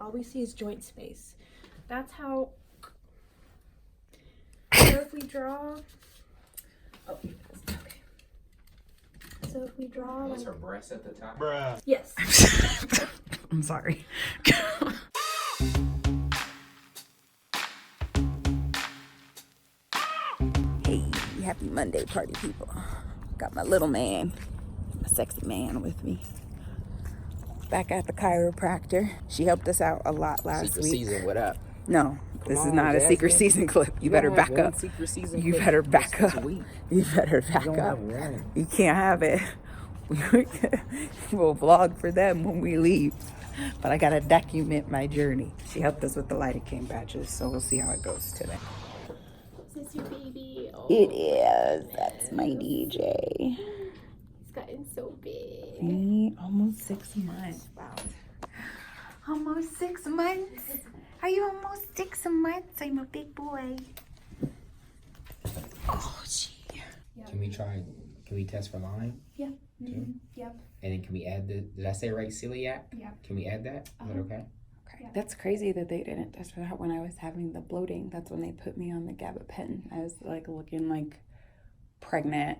all we see is joint space. That's how. So if we draw. Oh, okay. So if we draw. Was her breast at the top? Bruh. Yes. I'm sorry. Hey, happy Monday, party people. Got my little man, my sexy man with me. Back at the chiropractor. She helped us out a lot last Secret week. season, what up? No, this Come is on, not a Jasmine. secret season clip. You better back up. You better back up. You better back up. You can't have it. We'll vlog for them when we leave. But I gotta document my journey. She helped us with the lidocaine patches, so we'll see how it goes today. Is this your baby? Oh, It is. That's my DJ. He's gotten so big. Almost 6 months. Wow. Almost 6 months. Are you almost 6 months? I'm a big boy. Oh, gee. Can we test for Lyme? Yeah. Mm-hmm. Yep. And then can we add did I say right, celiac? Yeah. Can we add that? Is that okay? Okay. That's crazy that they didn't test for that when I was having the bloating. That's when they put me on the gabapentin. I was like looking like pregnant.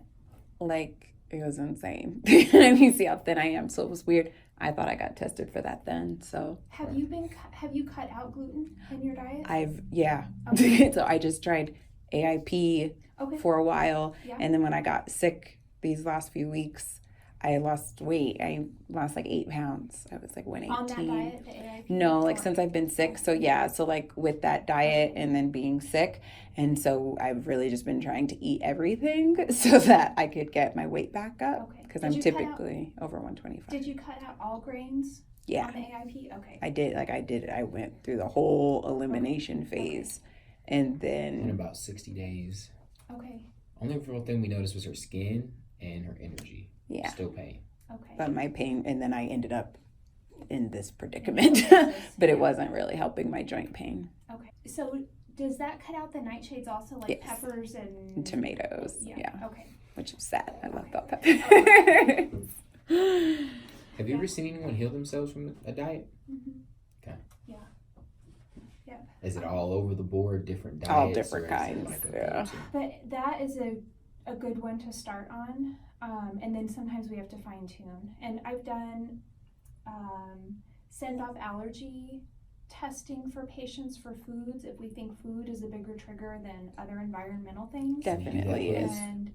Like it was insane. And you see how thin I am. So it was weird. I thought I got tested for that then. So Have you cut out gluten in your diet? Okay. So I just tried AIP for a while. Yeah. And then when I got sick these last few weeks, I lost weight. I lost like 8 pounds. I was like 118. On that diet, the AIP? No, like since I've been sick. So yeah, so like with that diet and then being sick. And so I've really just been trying to eat everything so that I could get my weight back up. Okay. Because I'm typically over 125. Did you cut out all grains? Yeah. On the AIP? Okay. I did. I went through the whole elimination phase. And In then about 60 days. Okay. Only real thing we noticed was her skin and her energy. yeah. Still pain. Okay. But my pain, and then I ended up in this predicament. But it wasn't really helping my joint pain. Okay. So does that cut out the nightshades also, like Yes. peppers and And tomatoes. Yeah. Okay. Which is sad. I love bell peppers. Have you ever seen anyone heal themselves from a diet? Mm-hmm. Okay. Yeah. Yeah. Is it all over the board, different diets? All different or is it kinds, like a yeah. go-to? But that is a good one to start on. And then sometimes we have to fine tune. And I've done send off allergy testing for patients for foods if we think food is a bigger trigger than other environmental things. Definitely is. And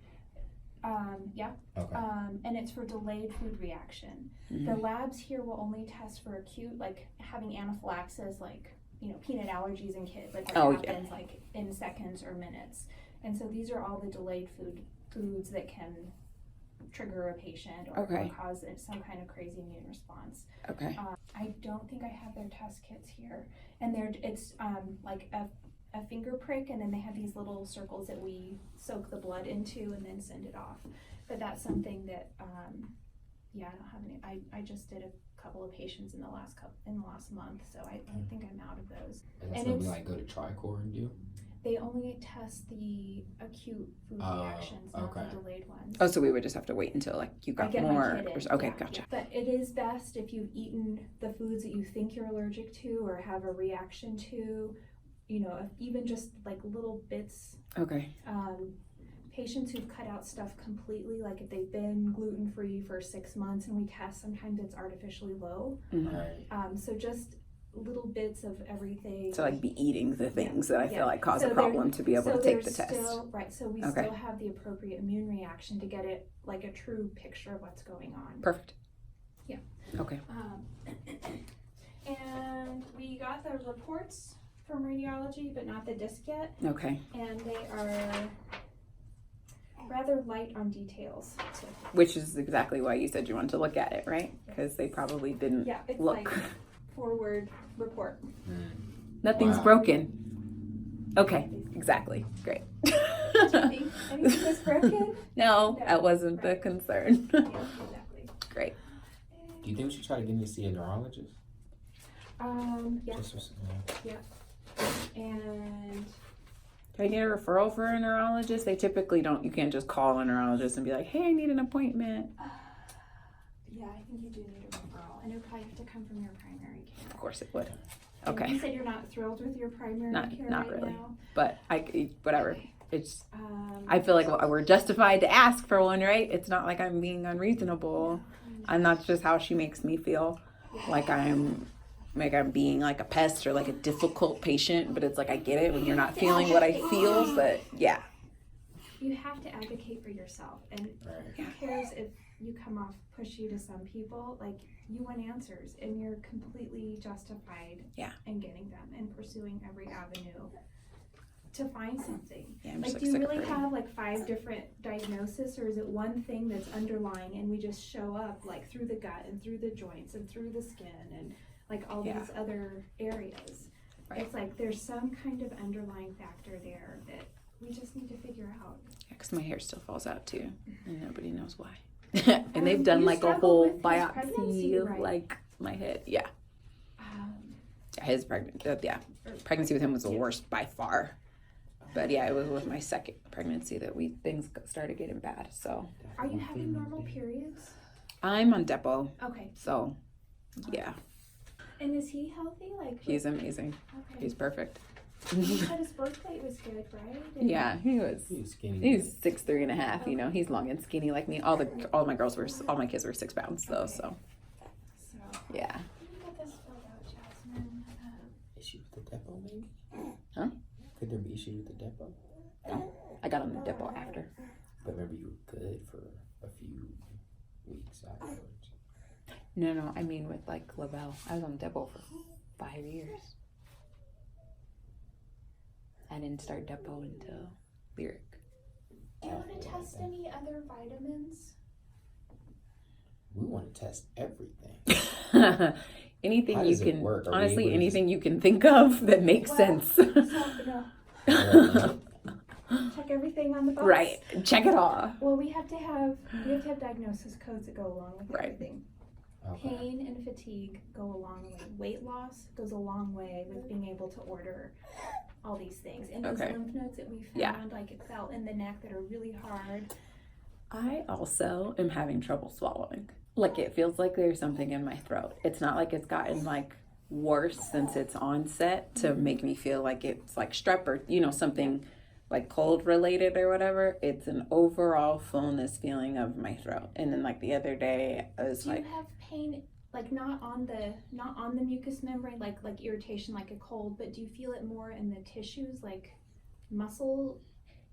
Okay. and it's for delayed food reaction. Mhm. The labs here will only test for acute, like having anaphylaxis, like peanut allergies in kids, like what happens like in seconds or minutes. And so these are all the delayed foods that can trigger a patient or cause some kind of crazy immune response. Okay. I don't think I have their test kits here, and it's like a finger prick, and then they have these little circles that we soak the blood into and then send it off. But that's something that I don't have any. I just did a couple of patients in the last month, so I think I'm out of those. And that's something like go to Tricor and do? They only test the acute food reactions, not the delayed ones. Oh, so we would just have to wait until like you got more. Okay, gotcha. But it is best if you've eaten the foods that you think you're allergic to or have a reaction to, if even just like little bits. Okay. Patients who've cut out stuff completely, like if they've been gluten-free for 6 months and we test, sometimes it's artificially low. Mm-hmm. Right. So just little bits of everything. So like be eating the things that I feel like cause a problem to be able to take the test. So we still have the appropriate immune reaction to get it like a true picture of what's going on. Perfect. Yeah. Okay. And we got the reports from radiology, but not the disc yet. Okay. And they are rather light on details. Which is exactly why you said you wanted to look at it, right? Because they probably didn't it's look. like forward report. Nothing's broken. Okay, exactly. Great. Do you think anything was broken? No, that wasn't the concern. Yeah, exactly. Great. Do you think we should try to get him to see a neurologist? Yeah. Yeah. And Do I need a referral for a neurologist? They typically don't. You can't just call a neurologist and be like, hey, I need an appointment. yeah, I think you do need a referral. and it would probably have to come from your primary care. Of course it would. And Okay. you said you're not thrilled with your primary care Not right really. now. But whatever. It's, Um, I feel like we're justified to ask for one, right? It's not like I'm being unreasonable. And that's just how she makes me feel. Like I'm being like a pest or like a difficult patient, but it's like I get it when you're not feeling what I feel, but yeah. You have to advocate for yourself, and who cares if you come off pushy to some people? Like, you want answers, and you're completely justified in getting them and pursuing every avenue to find something. Yeah, I'm Like, just do you sick of really her. have like 5 different diagnoses, or is it one thing that's underlying and we just show up like through the gut and through the joints and through the skin and like all these other areas? Right. It's like there's some kind of underlying factor there that we just need to figure out. Yeah, because my hair still falls out too, and nobody knows why. And they've done You like a struggled whole with his pregnancy, biopsy of right? like my head. Yeah, Um, his pregnancy with him was the worst by far. But yeah, it was with my second pregnancy that things started getting bad. So are you having normal periods? I'm on Depo, Okay. so yeah, And is he healthy? Like he's amazing. okay. He's perfect. You said his birth weight was good, right? And Yeah, he was. He's skinny. He's 6'3.5". You know, he's long and skinny like me. All my kids were 6 pounds though. So So yeah. let me get this filled out, Jasmine. Issue with the depot, maybe? Huh? Could there be issue with the depot? I got on the Depo after. But remember, you were good for a few weeks afterwards. No, I mean with like Lavelle. I was on Depo for 5 years. I didn't start Depo until Lyric. Do you want to test any other vitamins? We want to test everything. Anything How you does it can, work? Are we honestly, able to anything you can think of that makes sense. No. Check everything on the box. Right. Check it off. Well, we have to have diagnosis codes that go along with Right. everything. Okay. Pain and fatigue go a long way. Weight loss goes a long way with being able to order all these things. And those Okay. lymph nodes that we found, Yeah. like it felt in the neck that are really hard. I also am having trouble swallowing. Like it feels like there's something in my throat. It's not like it's gotten like worse since its onset to make me feel like it's like strep or, something like cold related or whatever. It's an overall fullness feeling of my throat. And then like the other day I was Do like, you have pain, like not on the mucous membrane, like irritation, like a cold, but do you feel it more in the tissues, like muscle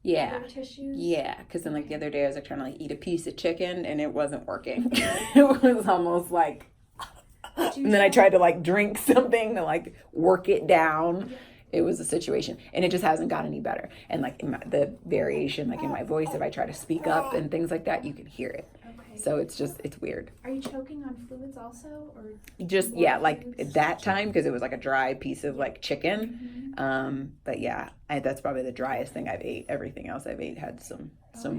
yeah. tissues? Yeah, because then like the other day I was like trying to like eat a piece of chicken and it wasn't working. It was almost like, and then I tried to like drink something to like work it down. Yeah. It was a situation, and it just hasn't got any better. And like the variation, like in my voice, if I try to speak up and things like that, you can hear it. Okay. So it's weird. Are you choking on fluids also, or? Just more yeah, like fluids? at that time because it was like a dry piece of like chicken. But yeah, that's probably the driest thing I've ate. Everything else I've ate had some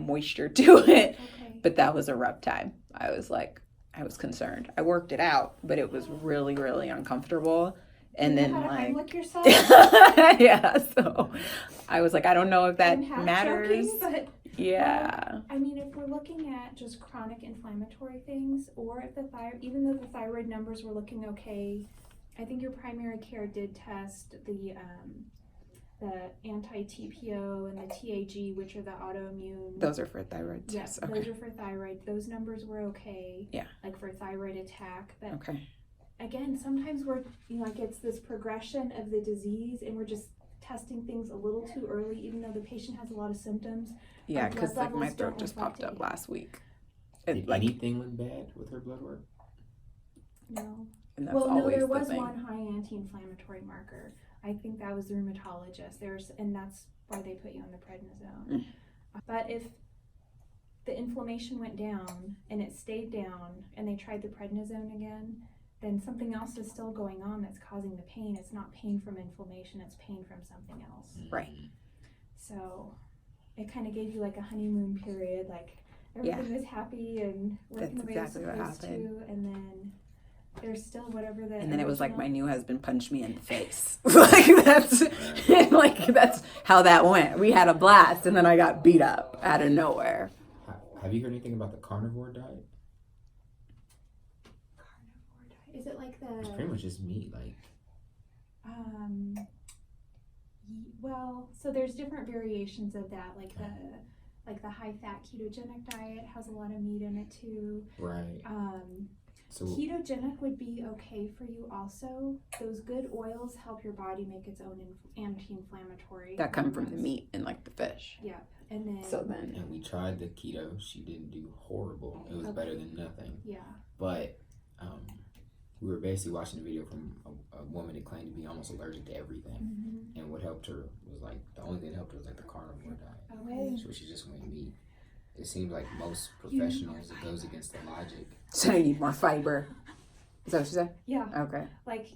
moisture to it. Okay. But that was a rough time. I was concerned. I worked it out, but it was really, really uncomfortable. And You then know how to like, Heimlich yourself? yeah, so I was like, I don't know if that I'm half matters. joking, but Yeah. I mean, if we're looking at just chronic inflammatory things, or if the even though the thyroid numbers were looking okay, I think your primary care did test the anti-TPO and the TAG, which are the autoimmune. Those are for thyroid Yes, tests. those Okay. are for thyroid. Those numbers were okay. Yeah. Like for thyroid attack, but Okay. again, sometimes we're like it's this progression of the disease, and we're just testing things a little too early, even though the patient has a lot of symptoms. Yeah, Our because blood like my levels throat don't just reflect popped up it. last week. Did Like, anything look bad with her blood work? No. and that's Well, no, always there the was thing. one high anti-inflammatory marker. I think that was the rheumatologist. And that's why they put you on the prednisone. But if the inflammation went down and it stayed down, and they tried the prednisone again, then something else is still going on that's causing the pain. It's not pain from inflammation, it's pain from something else. Right. So it kind of gave you like a honeymoon period, like everything was happy and working That's the way it was exactly what supposed happened. to, and then there's still whatever the And then it was like my original- new husband punched me in the face. That's how that went. We had a blast, and then I got beat up out of nowhere. Have you heard anything about the carnivore diet? Carnivore diet. is it like It's the, pretty much just meat, like. well, so there's different variations of that, like the high fat ketogenic diet has a lot of meat in it too. Right. So Ketogenic would be okay for you also. Those good oils help your body make its own anti-inflammatory. That come from the hormones. meat and like the fish. Yeah, and then and we tried the keto. She didn't do horrible. It was better than nothing. yeah. But we were basically watching a video from a woman that claimed to be almost allergic to everything. Mm-hmm. And what helped her was like, the only thing that helped her was like the carnivore diet. Okay. So she just went meat. It seems like most professionals, it goes against the logic. So you need more fiber. Is that what you said? Yeah. Okay. Like,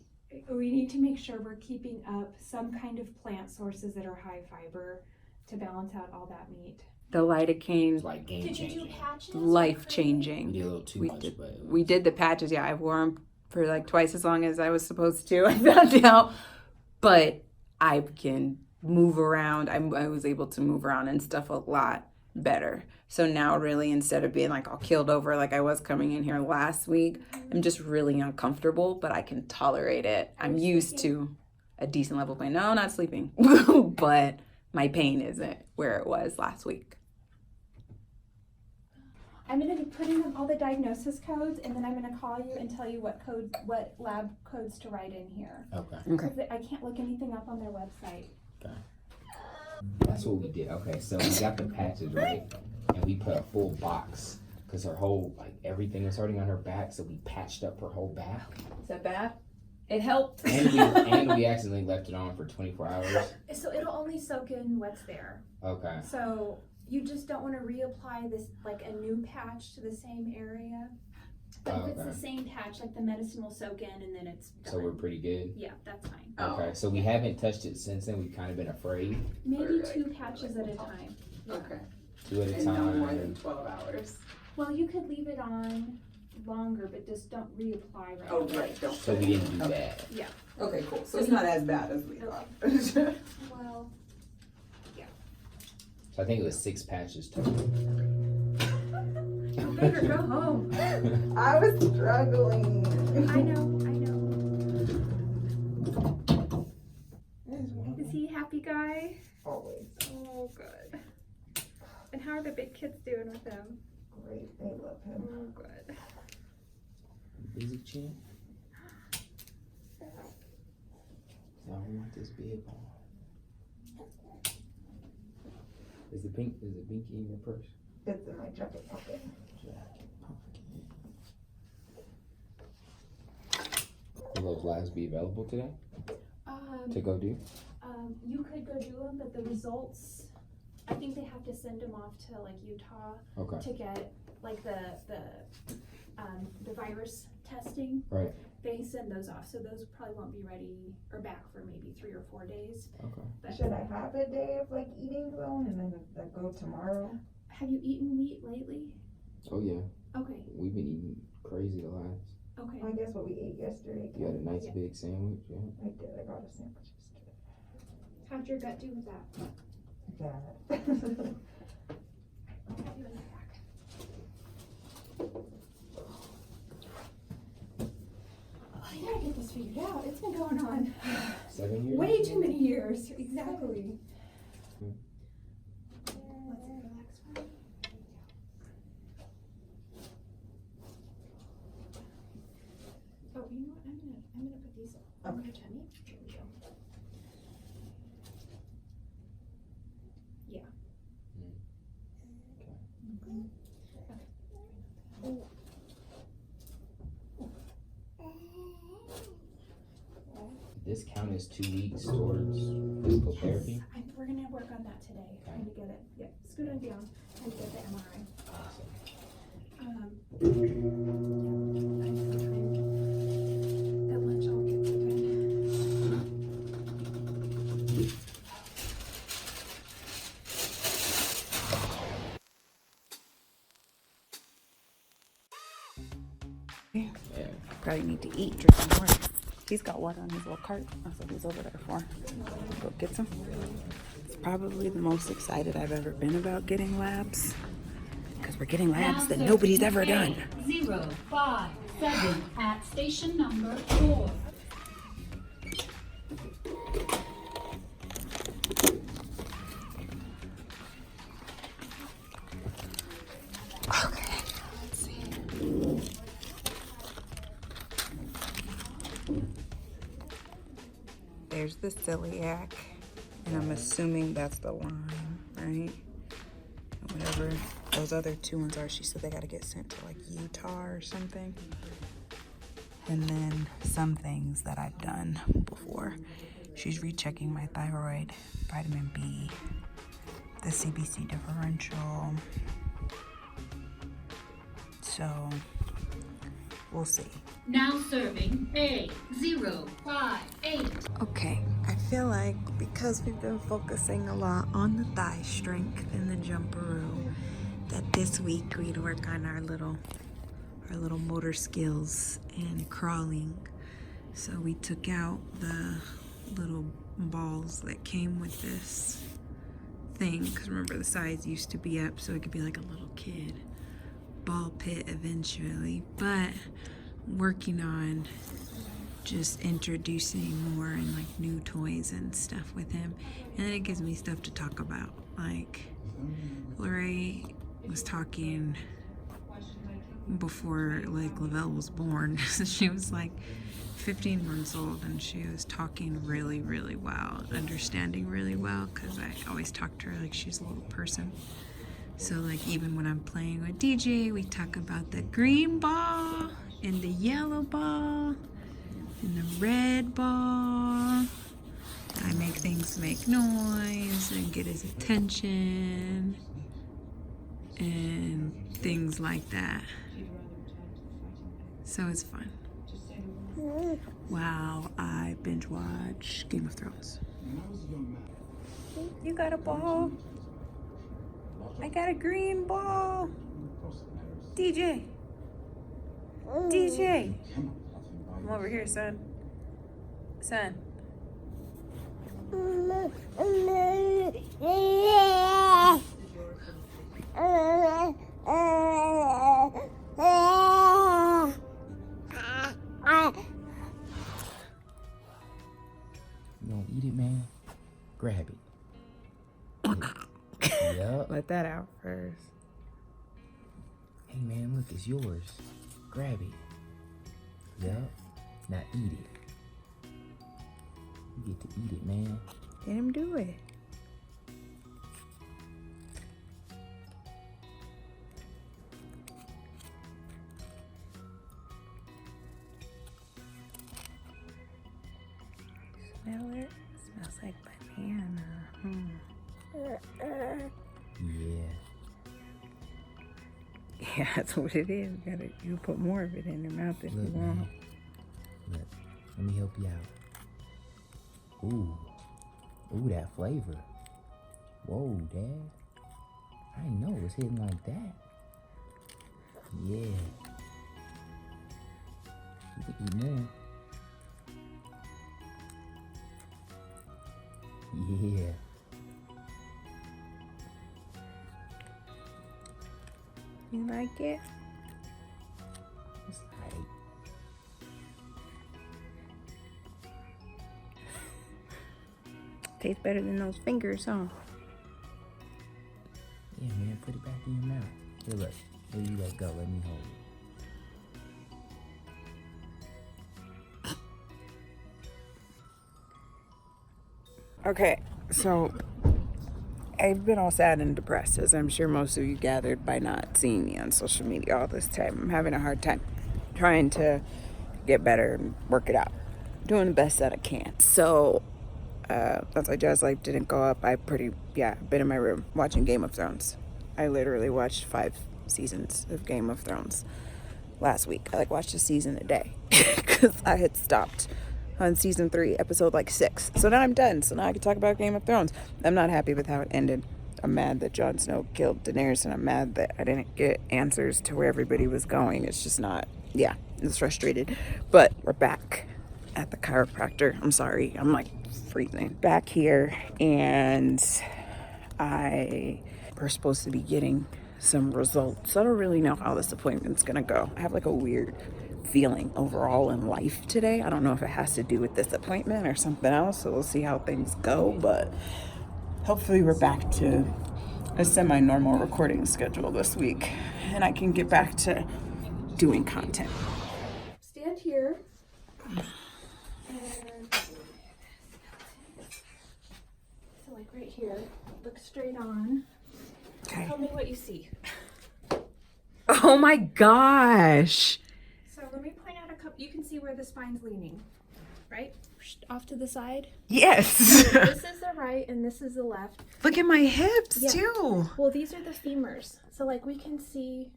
we need to make sure we're keeping up some kind of plant sources that are high fiber to balance out all that meat. The lidocaine, It's like game Did you do changing. patches? life We changing. did a little too much, but it We was- did the patches. Yeah, I wore them for like twice as long as I was supposed to. I found out, but I can move around. I was able to move around and stuff a lot better. So now, really, instead of being like all keeled over like I was coming in here last week, I'm just really uncomfortable, but I can tolerate it. I'm used to a decent level of pain. No, not sleeping, but my pain isn't where it was last week. I'm going to put in all the diagnosis codes, and then I'm going to call you and tell you what lab codes to write in here. Okay. Okay. Because I can't look anything up on their website. That's what we did. Okay, so we got the patches, right? And we put a full box because her whole, like, everything was hurting on her back, so we patched up her whole back. Is that bad? It helped. And we accidentally left it on for 24 hours. So it'll only soak in what's there. Okay. So you just don't want to reapply this, like a new patch to the same area. But if it's Okay. the same patch, like the medicine will soak in and then it's done. So we're pretty good. Yeah, that's fine. Okay, so we haven't touched it since then. We've kind of been afraid. Maybe 2 patches at a time. Okay. 2 at a And no more time. than 12 hours. Well, you could leave it on longer, but just don't reapply right Oh, away. right. Don't. So we didn't do that. Yeah. Okay, cool. So it's not as bad as we thought. Well, So I think it was 6 patches total. you better go home. I was struggling. I know. Is he a happy guy? Always. Oh, good. And how are the big kids doing with him? Great. They love him. Oh, good. Busy chin. Now we want this big one. Is the binky in your purse? It's in my jacket pocket. Will those labs be available today to go do? You could go do them, but the results, I think they have to send them off to like Utah Okay. to get like the virus testing. Right. They send those off, so those probably won't be ready or back for maybe 3 or 4 days. Okay. But Should I have a day of like eating though, and then like go tomorrow? have you eaten wheat lately? Oh yeah, Okay. we've been eating crazy the last. Okay. I guess what we ate yesterday. You had a nice Yeah. big sandwich, yeah. I did. I got a sandwich yesterday. How'd your gut do with that? Bad. I'll have you in the back. I gotta get this figured out. It's been going on 7 years. way too many years. Exactly. Hmm. Let's relax for a minute. Oh, you know what? I'm gonna put these on your tummy. Here we go. Yeah. This count as 2 weeks towards physical therapy. We're gonna work on that today. Trying to get it. Yeah, scoot on down. Trying to get the MRI. Awesome. Yeah, I'm gonna try and at lunch I'll get open. Yeah. Probably need to eat, drink some more. He's got water on his little cart. That's what he's over there for. Go get some. It's probably the most excited I've ever been about getting labs. Because we're getting labs that nobody's ever done. 0, 5, 7 at station number 4. Okay, let's see. There's the celiac, and I'm assuming that's the Lyme, right? Whatever those other 2 ones are, she said they gotta get sent to like Utah or something. And then some things that I've done before. She's rechecking my thyroid, vitamin B, the CBC differential. So we'll see. Now serving A058. Okay, I feel like because we've been focusing a lot on the thigh strength and the jumperoo, that this week we'd work on our little motor skills and crawling. So we took out the little balls that came with this thing, because remember the sides used to be up so it could be like a little kid ball pit eventually, but working on just introducing more and like new toys and stuff with him, and then it gives me stuff to talk about. Like Lorraine was talking before like Lavelle was born. She was like 15 months old and she was talking really well, understanding really well, because I always talk to her like she's a little person. So like even when I'm playing with DJ, we talk about the green ball and the yellow ball and the red ball. I make things make noise and get his attention and things like that. So it's fun. Wow, I binge watch Game of Thrones. You got a ball? I got a green ball. DJ. DJ. Come over here, son. Son. You gonna eat it, man? Grab it. Yup. Let that out first. Hey, man, look, it's yours. Grab it. Yup. Now eat it. You get to eat it, man. Let him do it. Smell it? Smells like banana. Yeah. Yeah, that's what it is. You put more of it in your mouth if Look, you want. man. Look, let me help you out. Ooh, that flavor. Whoa, Dad. I didn't know it was hitting like that. Yeah. You can eat more. Yeah. You like it? It's alright. Tastes better than those fingers, huh? Yeah, man, put it back in your mouth. Here, look. Here, you let go. Let me hold it. Okay, so I've been all sad and depressed, as I'm sure most of you gathered by not seeing me on social media all this time. I'm having a hard time trying to get better and work it out. Doing the best that I can. So that's why JazLife didn't go up. I've been in my room watching Game of Thrones. I literally watched 5 seasons of Game of Thrones last week. I watched a season a day because I had stopped on season 3, episode 6. So now I'm done. So now I can talk about Game of Thrones. I'm not happy with how it ended. I'm mad that Jon Snow killed Daenerys, and I'm mad that I didn't get answers to where everybody was going. It's just not, it's frustrated. But we're back at the chiropractor. I'm sorry. I'm freezing. Back here, and we're supposed to be getting some results. I don't really know how this appointment's gonna go. I have a weird feeling overall in life today. I don't know if it has to do with this appointment or something else, so we'll see how things go, but hopefully we're back to a semi-normal recording schedule this week and I can get back to doing content. Stand here. So like right here, look straight on. Okay. Tell me what you see. Oh my gosh. So let me point out a couple. You can see where the spine's leaning, right? Off to the side. Yes. This is the right and this is the left. Look at my hips Yeah. too. Well, these are the femurs. So like we can see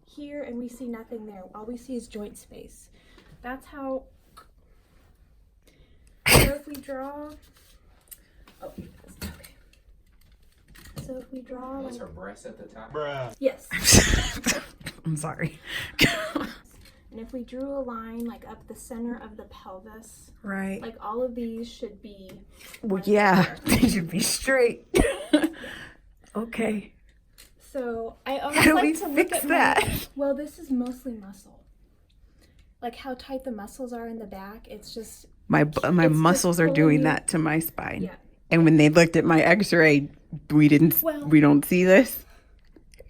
here and we see nothing there. All we see is joint space. That's how. So if we draw. Oh, okay. So if we draw. What's Like, her breast at the top? yes. I'm sorry. And if we drew a line like up the center of the pelvis, Right. like all of these should be. Well, yeah, they should be straight. Okay. So I always How do like we to look fix at that? Well, this is mostly muscle. Like how tight the muscles are in the back. It's just. My It's muscles just are doing pulling that to my spine. Yeah. And when they looked at my X-ray, we Well- don't see this,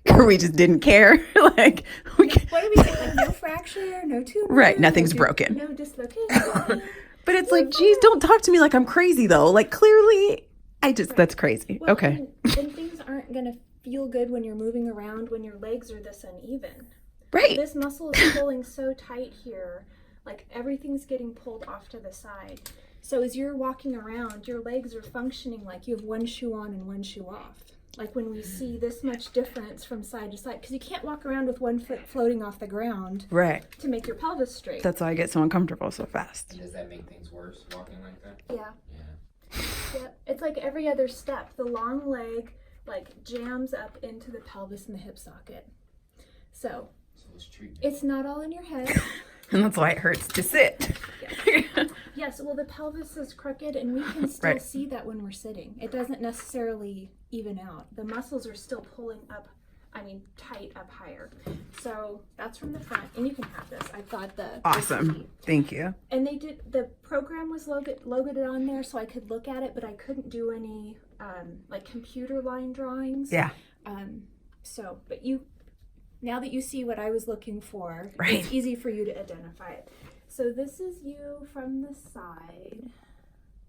or we just didn't care. Like, we, What do we say? Like no fracture, no tumor. Right, nothing's no broken. No dislocation. but it's like, geez, don't talk to me like I'm crazy though. Like clearly, that's crazy. Well, Okay. And things aren't gonna feel good when you're moving around when your legs are this uneven. Right. This muscle is pulling so tight here, like everything's getting pulled off to the side. So as you're walking around, your legs are functioning like you have one shoe on and one shoe off. Like when we see this much difference from side to side, because you can't walk around with one foot floating off the ground Right. to make your pelvis straight. That's why I get so uncomfortable so fast. Does that make things worse, walking like that? Yeah. Yeah. Yeah. It's like every other step. The long leg like jams up into the pelvis and the hip socket. So So it's treatment. it's not all in your head. And that's why it hurts to sit. Yes, well, the pelvis is crooked, and we can still Right. see that when we're sitting. It doesn't necessarily even out. The muscles are still pulling up, tight up higher. So that's from the front, and you can have this. I've got the Awesome. receipt. Thank you. And the program was loaded on there, so I could look at it, but I couldn't do any computer line drawings. Yeah. But now that you see what I was looking for, Right. it's easy for you to identify it. So this is you from the side.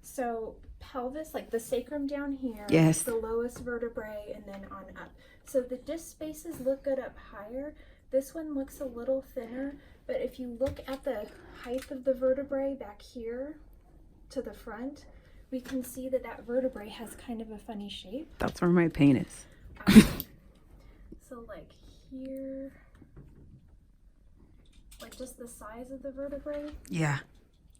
So pelvis, like the sacrum down here, Yes. the lowest vertebrae, and then on up. So the disc spaces look good up higher. This one looks a little thinner, but if you look at the height of the vertebrae back here to the front, we can see that vertebrae has kind of a funny shape. That's where my pain is. So like here, like just the size of the vertebrae, Yeah.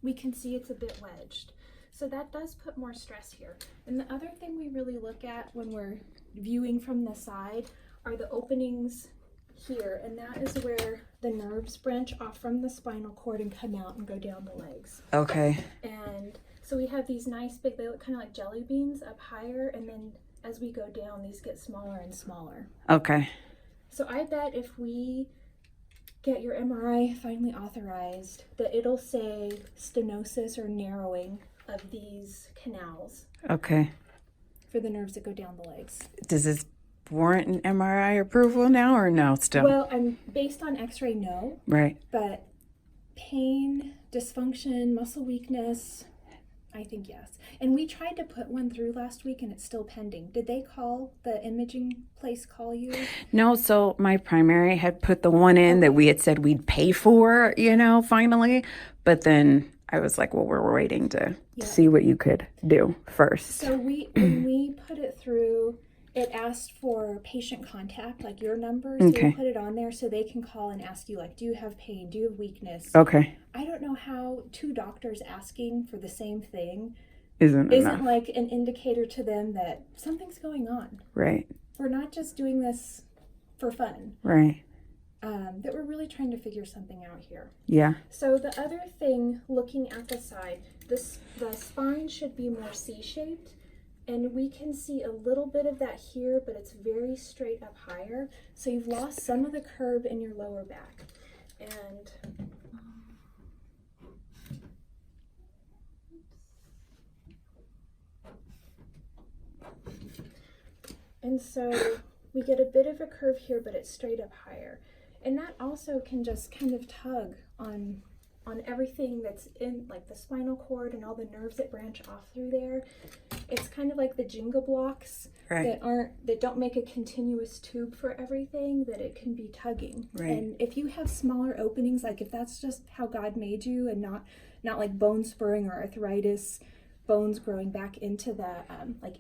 we can see it's a bit wedged. So that does put more stress here. And the other thing we really look at when we're viewing from the side are the openings here. And that is where the nerves branch off from the spinal cord and come out and go down the legs. Okay. And so we have these nice big, they look kind of like jelly beans up higher. And then as we go down, these get smaller and smaller. Okay. So I bet if we get your MRI finally authorized, that it'll say stenosis or narrowing of these canals Okay. for the nerves that go down the legs. Does this warrant an MRI approval now or no still? Well, I'm based on x-ray, no, Right. but pain, dysfunction, muscle weakness, I think yes. And we tried to put one through last week and it's still pending. Did they call, the imaging place call you? No, so my primary had put the one in that we had said we'd pay for, finally. But then I was like, well, we're waiting to Yeah. see what you could do first. So when we put it through, it asked for patient contact, like your number. So Okay. we put it on there so they can call and ask you, like, do you have pain? Do you have weakness? Okay. I don't know how two doctors asking for the same thing Isn't isn't enough. like an indicator to them that something's going on. Right. We're not just doing this for fun. Right. That we're really trying to figure something out here. Yeah. So the other thing, looking at the side, the spine should be more C-shaped, and we can see a little bit of that here, but it's very straight up higher. So you've lost some of the curve in your lower back. And And so we get a bit of a curve here, but it's straight up higher. And that also can just kind of tug on everything that's in, like the spinal cord and all the nerves that branch off through there. It's kind of like the Jenga blocks that don't make a continuous tube for everything, that it can be tugging. Right. And if you have smaller openings, like if that's just how God made you, and not like bone spurring or arthritis, bones growing back into the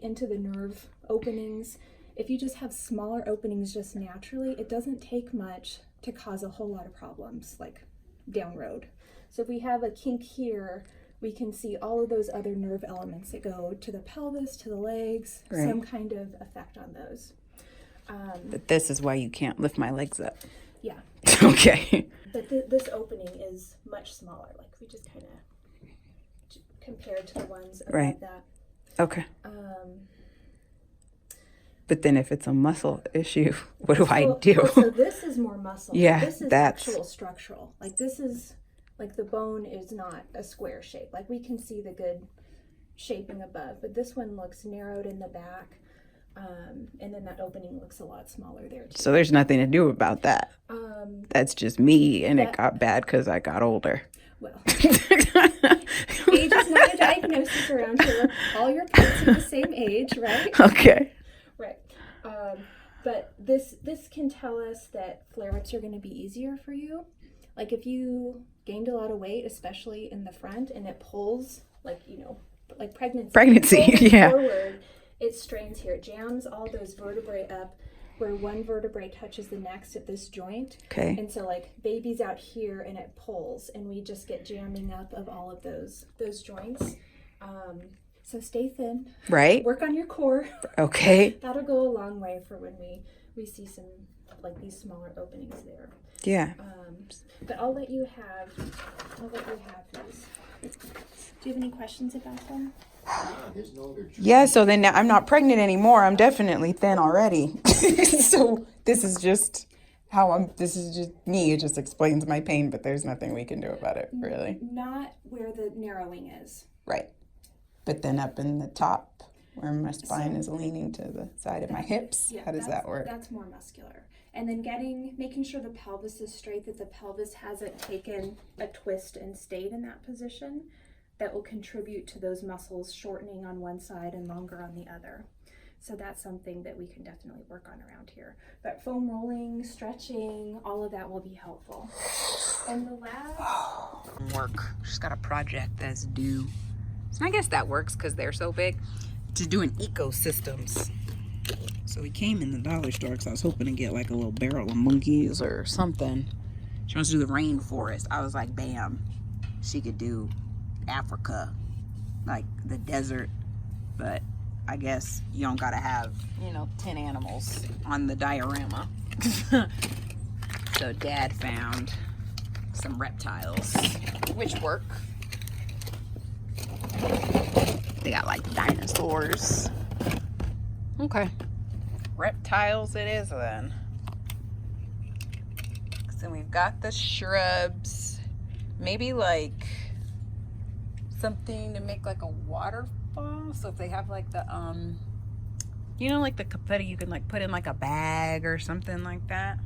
into the nerve openings. If you just have smaller openings just naturally, it doesn't take much to cause a whole lot of problems, like down road. So if we have a kink here, we can see all of those other nerve elements that go to the pelvis, to the legs, Right. some kind of effect on those. But this is why you can't lift my legs up. Yeah, Okay. but this opening is much smaller. Like we just kind of compared to the ones above Right. that. Okay. But then if it's a muscle issue, what do I do? Well, so this is more muscle. Yeah, This is that's- actual structural. Like this is, like the bone is not a square shape. Like we can see the good shaping above, but this one looks narrowed in the back. And then that opening looks a lot smaller there too. So there's nothing to do about that. That's just me, and it got bad because I got older. Well, age is not a diagnosis around here. All your pets are the same age, right? Okay. Right. But this can tell us that flare-ups are going to be easier for you. Like if you gained a lot of weight, especially in the front, and it pulls, like, like pregnancy. Pregnancy, Pulls yeah. forward, it strains here. It jams all those vertebrae up where one vertebrae touches the next at this joint. Okay. And so like baby's out here and it pulls, and we just get jamming up of all of those joints. So stay thin. Right. Work on your core. Okay. That'll go a long way for when we see some like these smaller openings there. Yeah. But I'll let you have these. Do you have any questions about them? Yeah, so then now I'm not pregnant anymore. I'm definitely thin already. So this is just this is just me. It just explains my pain, but there's nothing we can do about it, really. Not where the narrowing is. Right. But then up in the top, where my spine is leaning to the side of my hips, Yeah, how does that work? That's more muscular. And then making sure the pelvis is straight, that the pelvis hasn't taken a twist and stayed in that position. That will contribute to those muscles shortening on one side and longer on the other. So that's something that we can definitely work on around here. But foam rolling, stretching, all of that will be helpful. And the lab... Work. She's got a project that's due. So I guess that works because they're so big. To doing ecosystems. So we came in the dollar store because I was hoping to get like a little barrel of monkeys or something. She wants to do the rainforest. I was like, bam. She could do Africa, like the desert, but I guess you don't gotta have 10 animals on the diorama. So Dad found some reptiles, which work. They got like dinosaurs. Okay, reptiles it is then. So we've got the shrubs, maybe like something to make like a waterfall. So if they have like the like the confetti you can like put in like a bag or something like that.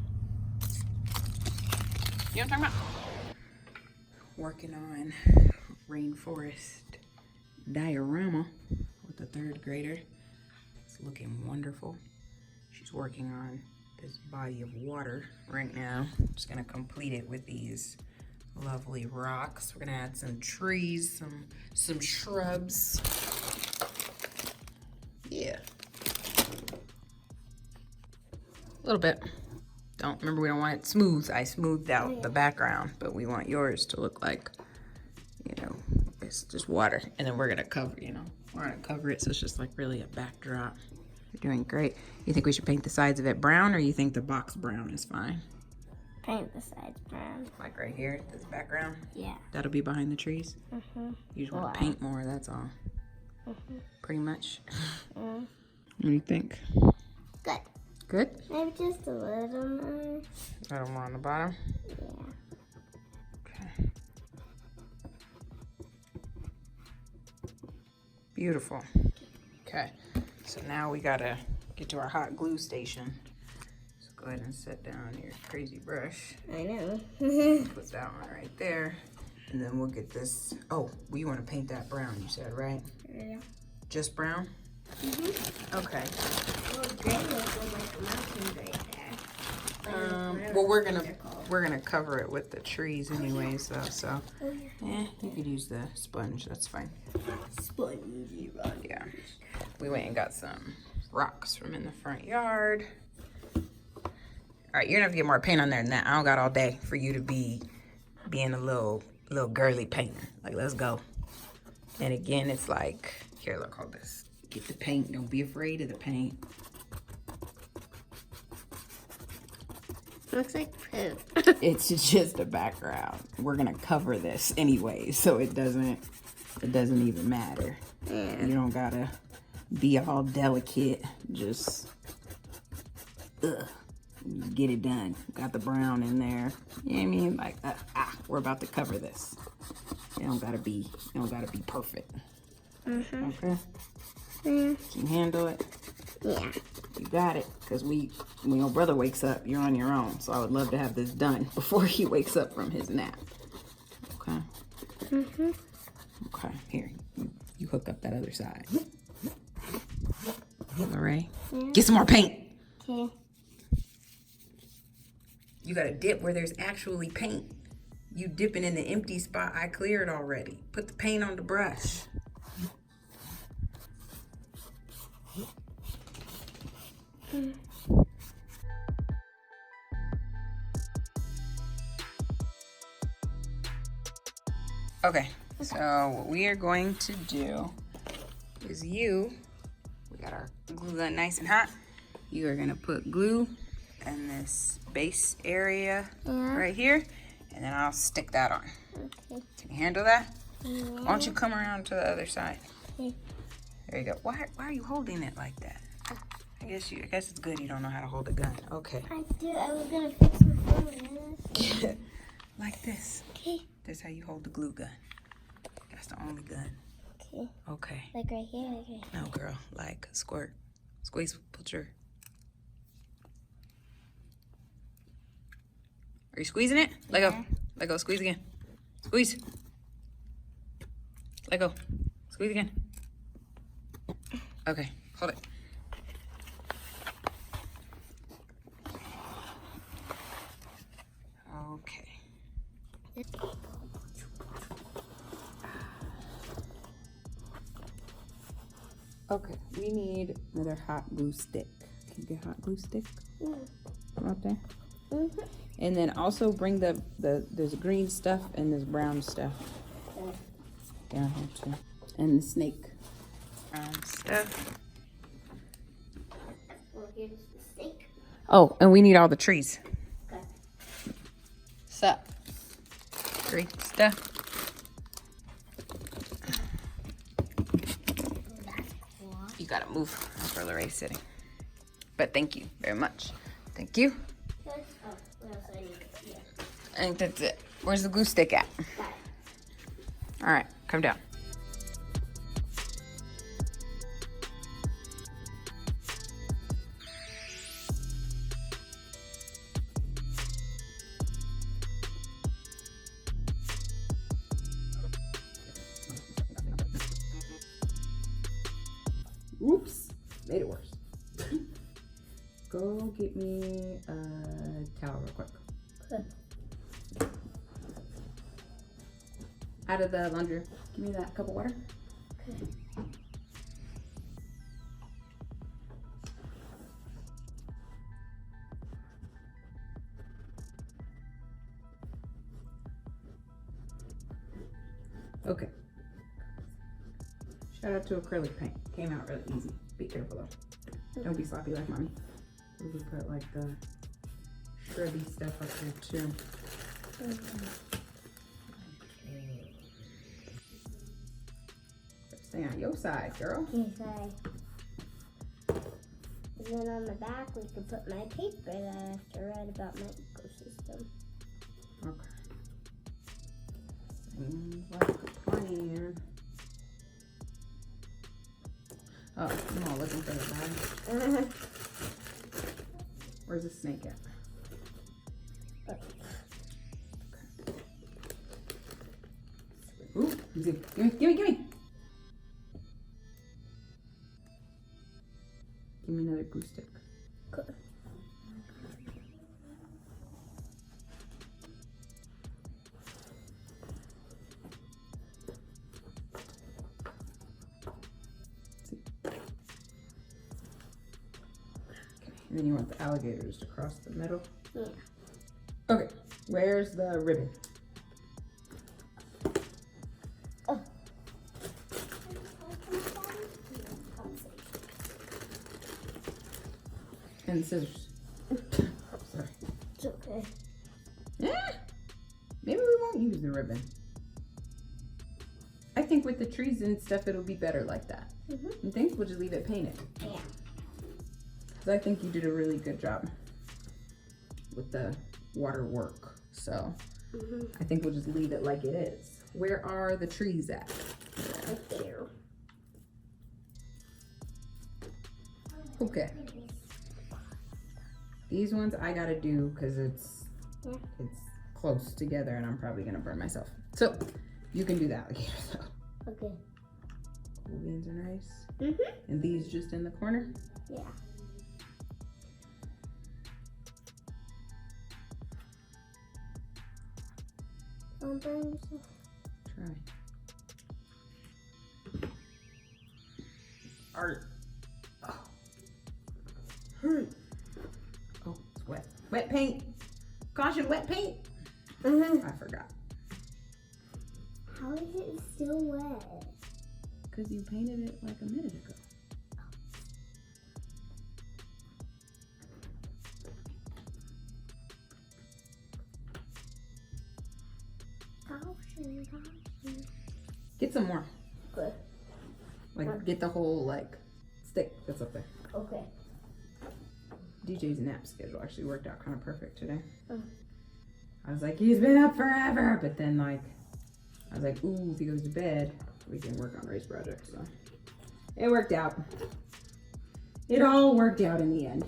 You know what I'm talking about? Working on rainforest diorama with the 3rd grader. It's looking wonderful. She's working on this body of water right now. Just gonna complete it with these lovely rocks. We're gonna add some trees, some shrubs. Yeah. A little bit. Remember, we don't want it smooth. I smoothed out the background, but we want yours to look like, it's just water. And then we're gonna cover, we're gonna cover it so it's just like really a backdrop. You're doing great. You think we should paint the sides of it brown, or you think the box brown is fine? Paint the sides brown. Like right here, this background? Yeah. That'll be behind the trees? Mm-hmm. You just want to paint more, that's all. Mm-hmm. Pretty much. Mm. What do you think? Good. Good? Maybe just a little more. A little more on the bottom? Yeah. Okay. Beautiful. Okay. So now we gotta get to our hot glue station. So go ahead and set down your crazy brush. I know. Put that one right there. And then we'll get this. Oh, we want to paint that brown, you said, right? Yeah. Just brown? Okay. Well, gray looks like mountains right there. Well, we're gonna cover it with the trees anyways, though. So, yeah, you could use the sponge. That's fine. Spongy rock. Yeah. We went and got some rocks from in the front yard. All right, you're gonna have to get more paint on there than that. I don't got all day for you to be being a little girly painter. Like, let's go. And again, it's like, here, look, hold this. Get the paint. Don't be afraid of the paint. Looks like poop. It's just a background. We're gonna cover this anyway, so it doesn't even matter. Yeah. You don't gotta be all delicate. Just get it done. Got the brown in there. You know what I mean? Like, we're about to cover this. It don't gotta be perfect. Okay. Can you handle it? Yeah. You got it. Because when your brother wakes up, you're on your own. So I would love to have this done before he wakes up from his nap. Okay? Okay, here. You hook up that other side. Lorraine, get some more paint. Okay. You gotta dip where there's actually paint. You dipping in the empty spot I cleared already. Put the paint on the brush. Okay, so what we are going to do is we got our glue gun nice and hot. You are gonna put glue in this base area right here, and then I'll stick that on. Okay. Can you handle that? Why don't you come around to the other side? Okay. There you go. Why are you holding it like that? I guess it's good you don't know how to hold a gun. Okay. I was gonna fix my phone. Like this. Okay. That's how you hold the glue gun. That's the only gun. Okay. Okay. Like right here, like right here. No, girl. Like squirt. Squeeze. Put your. Are you squeezing it? Let go. Let go. Squeeze again. Squeeze. Let go. Squeeze again. Okay. Hold it. Okay. Okay, we need another hot glue stick. Can you get a hot glue stick? From up there? And then also bring there's green stuff and this brown stuff down here too. And the snake. Brown stuff. Well, here's the steak. Oh, and we need all the trees. Okay. Sup? Green stuff. You gotta move. That's where Lorraine's sitting. But thank you very much. Thank you. Oh, what else do I need? Yeah. I think that's it. Where's the glue stick at? Got it. All right, come down. Oops, made it worse. Go get me a towel real quick. Okay. Out of the laundry. Give me that cup of water. Okay. Okay. Shout out to acrylic paint. Came out really easy. Be careful though. Don't be sloppy like mommy. We could put like the shrubby stuff up there too. Stay on your side, girl. Okay. And then on the back, we can put my paper that I have to write about my ecosystem. Okay. Seems like a plan. Oh, I'm all looking for the bag. Where's the snake at? Ooh, let me see. Gimme. Give me another glue stick. Good. And then you want the alligators to cross the middle? Yeah. Okay, where's the ribbon? Oh. And the scissors. Sorry. It's okay. Yeah. Maybe we won't use the ribbon. I think with the trees and stuff, it'll be better like that. You think? We'll just leave it painted. Yeah. Because I think you did a really good job with the water work. So I think we'll just leave it like it is. Where are the trees at? Right there. Okay. These ones I gotta do because it's close together and I'm probably gonna burn myself. So you can do the alligator though. Okay. Cool beans are nice. And these just in the corner? Yeah. Don't burn yourself. Try. Art. Oh. Oh, it's wet. Wet paint. Caution, wet paint. I forgot. How is it still wet? Because you painted it like a minute ago. Caution. Get some more. Good. Like, get the whole, like, stick that's up there. Okay. DJ's nap schedule actually worked out kind of perfect today. Oh. I was like, he's been up forever. But then, like, I was like, ooh, if he goes to bed, we can work on race projects. So it worked out. It all worked out in the end.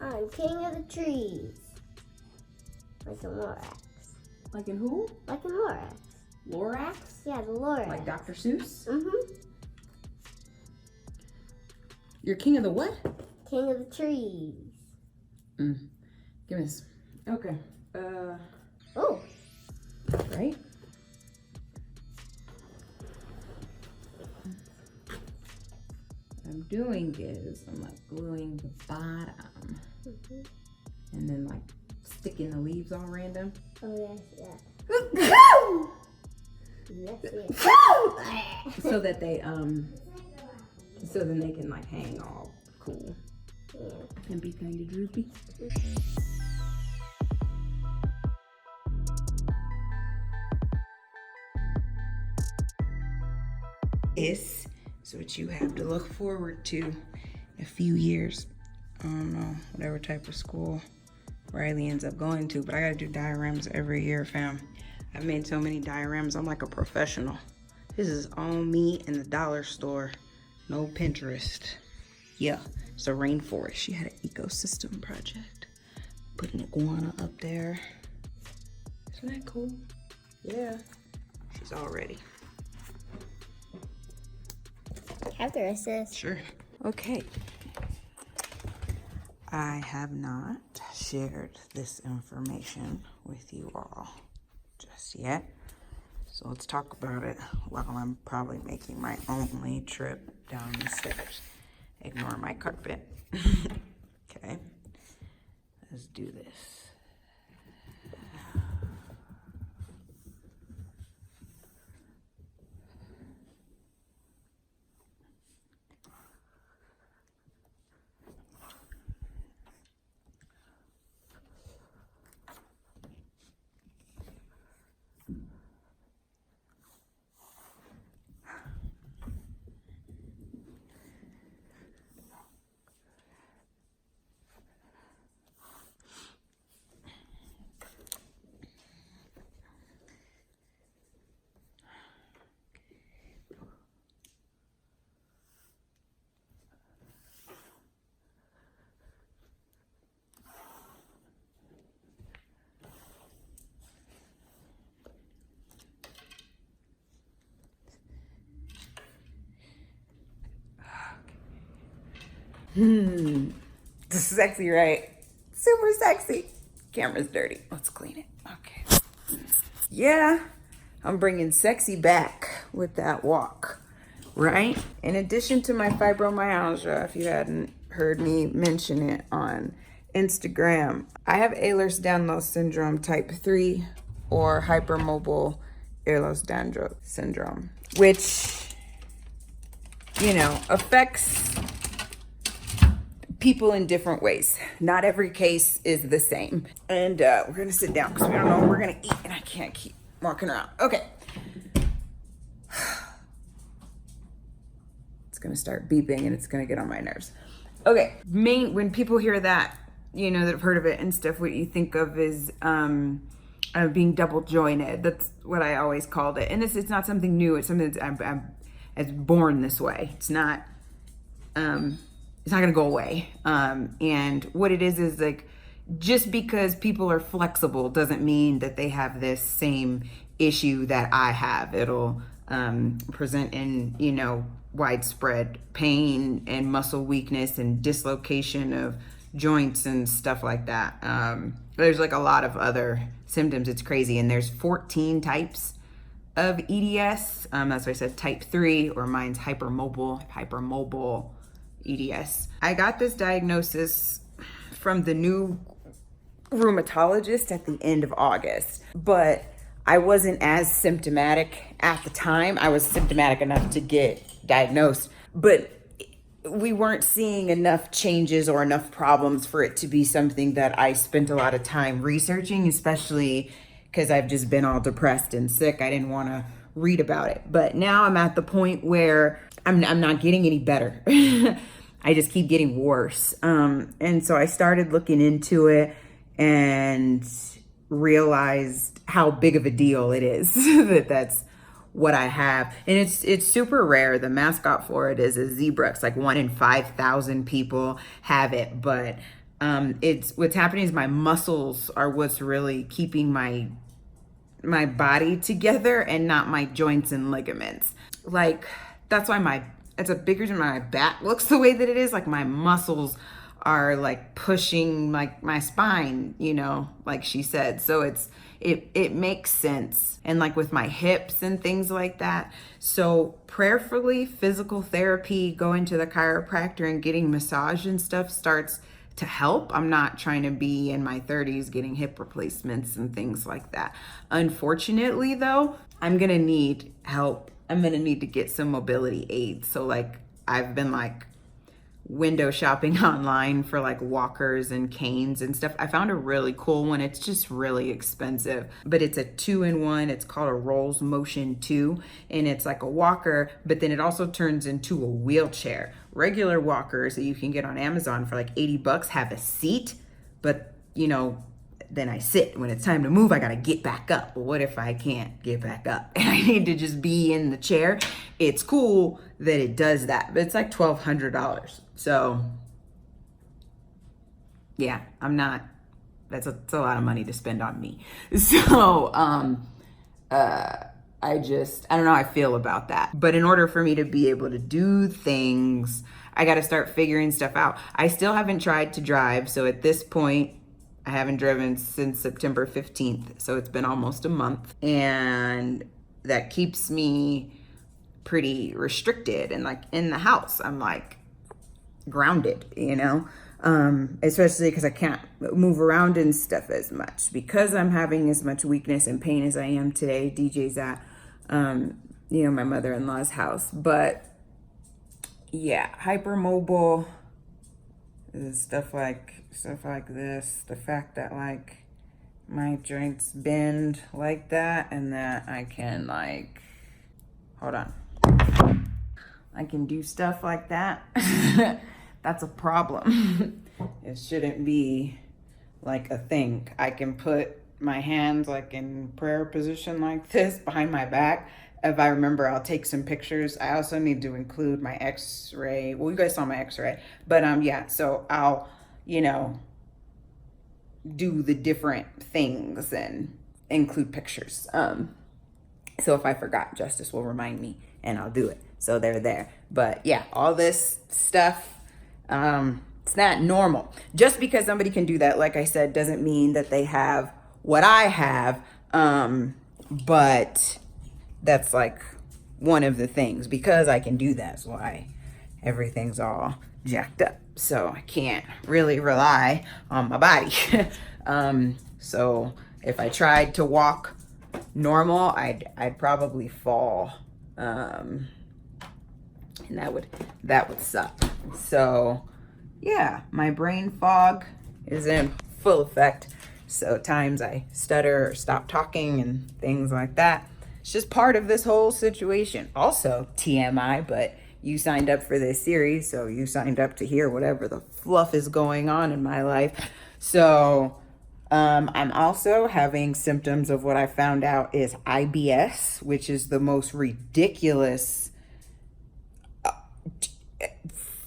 I'm king of the trees. Like a Lorax. Like in who? Like a Lorax. Lorax? Yeah, the Lorax. Like Dr. Seuss? Mm-hmm. You're king of the what? King of the trees. Give me this. Okay. Oh. Right? What I'm doing is I'm like gluing the bottom and then like sticking the leaves all random. Oh, yes, yeah. So that they so then they can like hang all cool and be kind of droopy. This is what you have to look forward to in a few years. I don't know, whatever type of school Riley ends up going to, but I gotta do dioramas every year, fam. I've made so many dioramas, I'm like a professional. This is all me in the dollar store. No Pinterest. Yeah, it's a rainforest. She had an ecosystem project. Put an iguana up there. Isn't that cool? Yeah, she's all ready. Have the rest of this. Sure. Okay. I have not shared this information with you all just yet. So let's talk about it while I'm probably making my only trip down the stairs. Ignore my carpet. Okay. Let's do this. Sexy, right? Super sexy. Camera's dirty. Let's clean it. Okay. Yeah, I'm bringing sexy back with that walk, right? In addition to my fibromyalgia, if you hadn't heard me mention it on Instagram, I have Ehlers-Danlos syndrome type 3 or hypermobile Ehlers-Danlos syndrome, which, you know, affects people in different ways. Not every case is the same. And we're gonna sit down because we don't know what we're gonna eat and I can't keep walking around. Okay. It's gonna start beeping and it's gonna get on my nerves. Okay, when people hear that, you know, that have heard of it and stuff, what you think of is being double jointed. That's what I always called it. And it's not something new. It's something that's I'm born this way. It's not gonna go away. And what it is like, just because people are flexible doesn't mean that they have this same issue that I have. It'll present in, you know, widespread pain and muscle weakness and dislocation of joints and stuff like that. There's like a lot of other symptoms. It's crazy. And there's 14 types of EDS. That's why I said type 3, or mine's hypermobile EDS. I got this diagnosis from the new rheumatologist at the end of August, but I wasn't as symptomatic at the time. I was symptomatic enough to get diagnosed, but we weren't seeing enough changes or enough problems for it to be something that I spent a lot of time researching, especially because I've just been all depressed and sick. I didn't want to read about it. But now I'm at the point where I'm not getting any better. I just keep getting worse. And so I started looking into it and realized how big of a deal it is that's what I have. And it's super rare. The mascot for it is a zebra. It's like 1 in 5,000 people have it. But it's what's happening is my muscles are what's really keeping my body together and not my joints and ligaments. Like, that's why it's a big reason my back looks the way that it is. Like, my muscles are like pushing like my spine, you know, like she said. So it makes sense. And like with my hips and things like that. So prayerfully, physical therapy, going to the chiropractor and getting massage and stuff starts to help. I'm not trying to be in my 30s getting hip replacements and things like that. Unfortunately though, I'm gonna need help. I'm gonna need to get some mobility aids. So like I've been like window shopping online for like walkers and canes and stuff. I found a really cool one. It's just really expensive, but it's a 2-in-1. It's called a Rolls Motion 2, and it's like a walker, but then it also turns into a wheelchair. Regular walkers that you can get on Amazon for like $80 have a seat, but you know, then I sit. When it's time to move, I gotta get back up. But what if I can't get back up and I need to just be in the chair? It's cool that it does that, but it's like $1,200. So yeah, that's a lot of money to spend on me. So I don't know how I feel about that. But in order for me to be able to do things, I got to start figuring stuff out. I still haven't tried to drive. So at this point, I haven't driven since September 15th. So it's been almost a month. And that keeps me pretty restricted. And like in the house, I'm like grounded, you know? Especially because I can't move around and stuff as much. Because I'm having as much weakness and pain as I am today, DJ's at, you know, my mother-in-law's house. But yeah, hypermobile is stuff like this. The fact that like my joints bend like that and that I can like, hold on, I can do stuff like that. That's a problem. It shouldn't be like a thing. I can put my hands like in prayer position like this behind my back. If I remember, I'll take some pictures. I also need to include my x-ray. Well, you guys saw my x-ray, but yeah, so I'll, you know, do the different things and include pictures. So if I forgot, Justice will remind me and I'll do it. So they're there. But yeah, all this stuff It's not normal. Just because somebody can do that, like I said, doesn't mean that they have what I have. But that's like one of the things. Because I can do that, that's why everything's all jacked up. So I can't really rely on my body. So if I tried to walk normal, I'd probably fall. And that would suck. So yeah, my brain fog is in full effect. So times I stutter or stop talking and things like that. It's just part of this whole situation. Also, TMI, but you signed up for this series, so you signed up to hear whatever the fluff is going on in my life. So I'm also having symptoms of what I found out is IBS, which is the most ridiculous,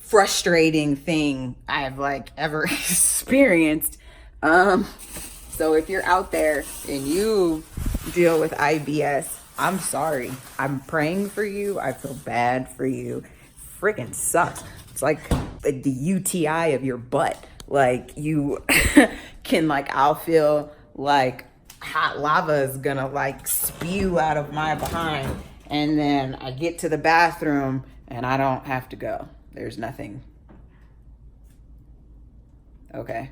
frustrating thing I've like ever experienced. So if you're out there and you deal with IBS, I'm sorry. I'm praying for you. I feel bad for you. Freaking sucks. It's like the UTI of your butt. Like you can like, I'll feel like hot lava is gonna like spew out of my behind. And then I get to the bathroom and I don't have to go. There's nothing. Okay.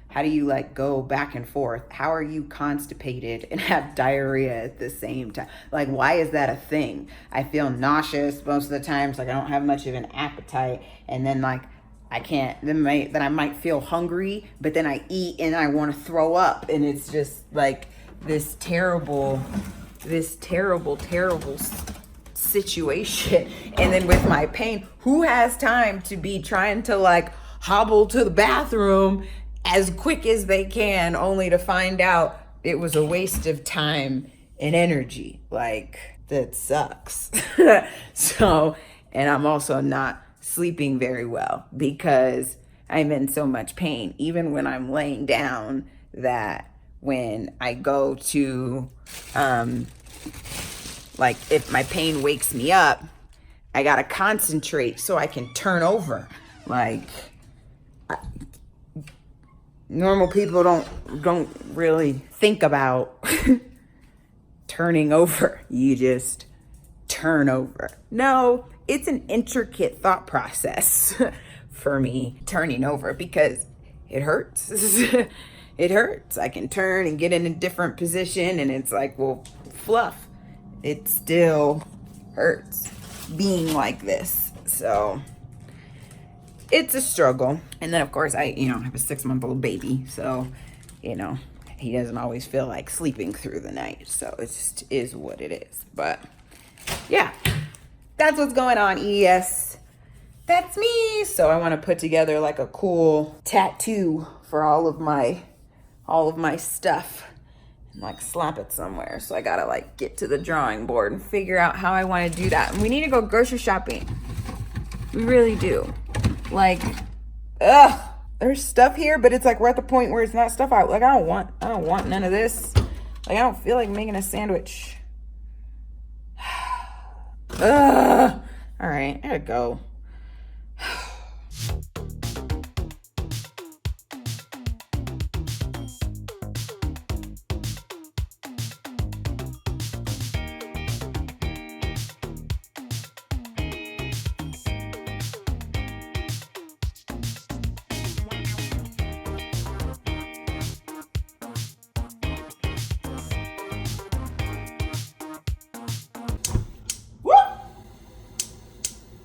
How do you like go back and forth? How are you constipated and have diarrhea at the same time? Like, why is that a thing? I feel nauseous most of the times. Like I don't have much of an appetite. And then like, I can't, then I might feel hungry, but then I eat and I want to throw up. And it's just like this terrible situation. And then with my pain, who has time to be trying to like hobble to the bathroom as quick as they can, only to find out it was a waste of time and energy? Like, that sucks. So, and I'm also not sleeping very well because I'm in so much pain, even when I'm laying down, that when I go to, like if my pain wakes me up, I gotta concentrate so I can turn over. Like, normal people don't really think about turning over. You just turn over. No, it's an intricate thought process for me turning over because it hurts. It hurts. I can turn and get in a different position and it's like, well, fluff. It still hurts being like this. So it's a struggle. And then of course I, have a 6-month-old baby. So, he doesn't always feel like sleeping through the night. So it just is what it is. But yeah, that's what's going on, ES. That's me. So I want to put together like a cool tattoo for all of my stuff and like slap it somewhere. So I gotta like get to the drawing board and figure out how I want to do that. And we need to go grocery shopping. We really do. Like, there's stuff here, but it's like we're at the point where it's not stuff out. Like, I don't want none of this. Like, I don't feel like making a sandwich. All right, I gotta go.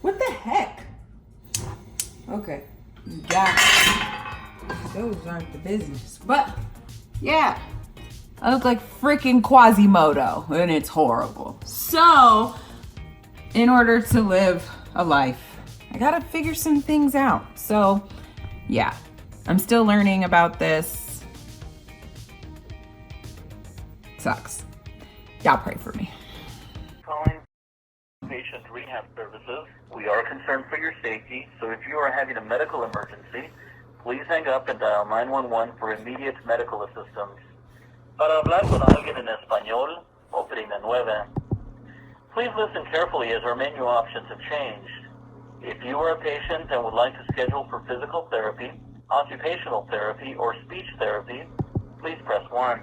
What the heck? Okay. Those aren't the business. But, yeah. I look like freaking Quasimodo, and it's horrible. So, in order to live a life, I gotta figure some things out. So, yeah. I'm still learning about this. Sucks. Y'all pray for me. Calling patient rehab services. We are concerned for your safety, so if you are having a medical emergency, please hang up and dial 911 for immediate medical assistance. Para hablar con alguien en español, oprime 9. Please listen carefully as our menu options have changed. If you are a patient and would like to schedule for physical therapy, occupational therapy, or speech therapy, please press 1.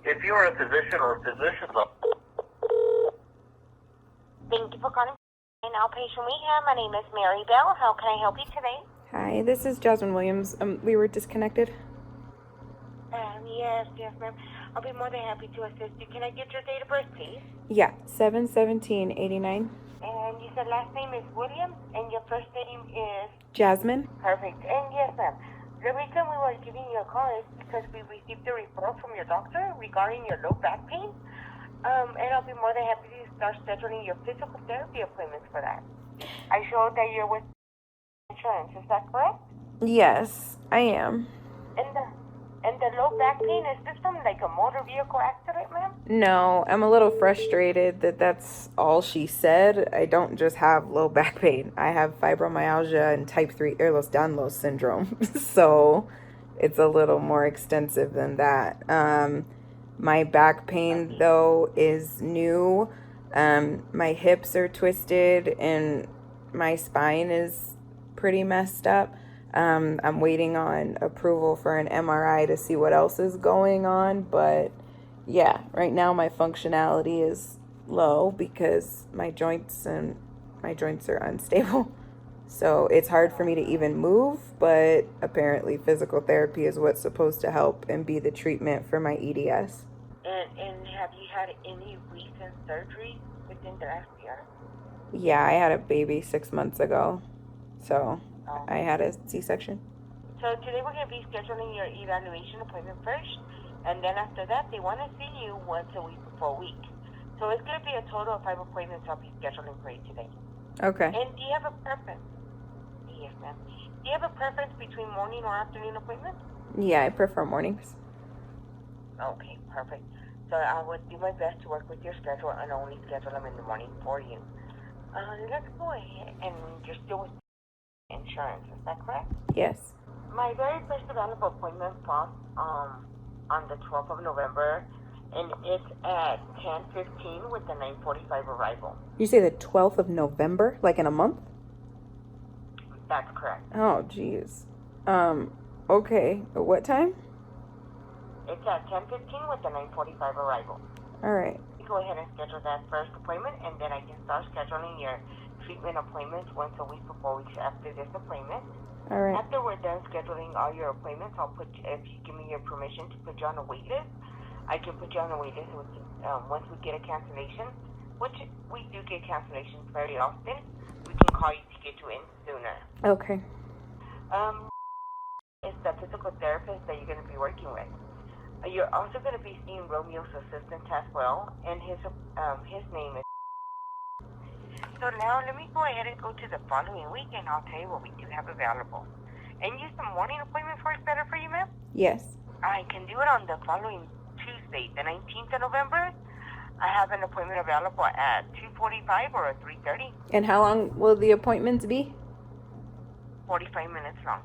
If you are a physician or physician's office. Thank you for calling in outpatient rehab. My name is Mary Bell. How can I help you today? Hi, this is Jasmine Williams. We were disconnected. Yes, ma'am. I'll be more than happy to assist you. Can I get your date of birth, please? Yeah, 7/17/89. And you said last name is Williams, and your first name is? Jasmine. Perfect. And yes, ma'am. The reason we were giving you a call is because we received a referral from your doctor regarding your low back pain. And I'll be more than happy to start scheduling your physical therapy appointments for that. I showed that you're with insurance. Is that correct? Yes, I am. And the low back pain, is this from like a motor vehicle accident, ma'am? No, I'm a little frustrated that that's all she said. I don't just have low back pain. I have fibromyalgia and type 3 Ehlers-Danlos syndrome. So it's a little more extensive than that. My back pain, though, is new. My hips are twisted and my spine is pretty messed up. I'm waiting on approval for an MRI to see what else is going on. But yeah, right now my functionality is low because my joints are unstable. So it's hard for me to even move, but apparently physical therapy is what's supposed to help and be the treatment for my EDS. And have you had any recent surgery within the last year? Yeah, I had a baby 6 months ago. So I had a C-section. So today we're going to be scheduling your evaluation appointment first, and then after that they want to see you once a week for a week. So it's going to be a total of 5 appointments I'll be scheduling for you today. Okay. And do you have a preference? Yes, ma'am. Do you have a preference between morning or afternoon appointments? Yeah, I prefer mornings. Okay, perfect. So I would do my best to work with your schedule and only schedule them in the morning for you. Let's go ahead, and you're still with insurance, is that correct? Yes. My very first available appointment falls on the 12th of November, and it's at 10:15 with the 9:45 arrival. You say the 12th of November, like in a month? That's correct. Oh, jeez. Okay. What time? It's at 10:15 with the 9:45 arrival. All right. Go ahead and schedule that first appointment, and then I can start scheduling your treatment appointments once a week for 4 weeks after this appointment. All right. After we're done scheduling all your appointments, if you give me your permission to put you on a wait list, I can put you on a wait list once we get a cancellation, which we do get cancellations very often. We can call you to get you in sooner. Okay. It's the physical therapist that you're going to be working with. You're also going to be seeing Romeo's assistant as well, and his name is. So now let me go ahead and go to the following week, and I'll tell you what we do have available. And use the morning appointment work better for you, ma'am? Yes. I can do it on the following Tuesday, the 19th of November. I have an appointment available at 2:45 or 3:30. And how long will the appointments be? 45 minutes long.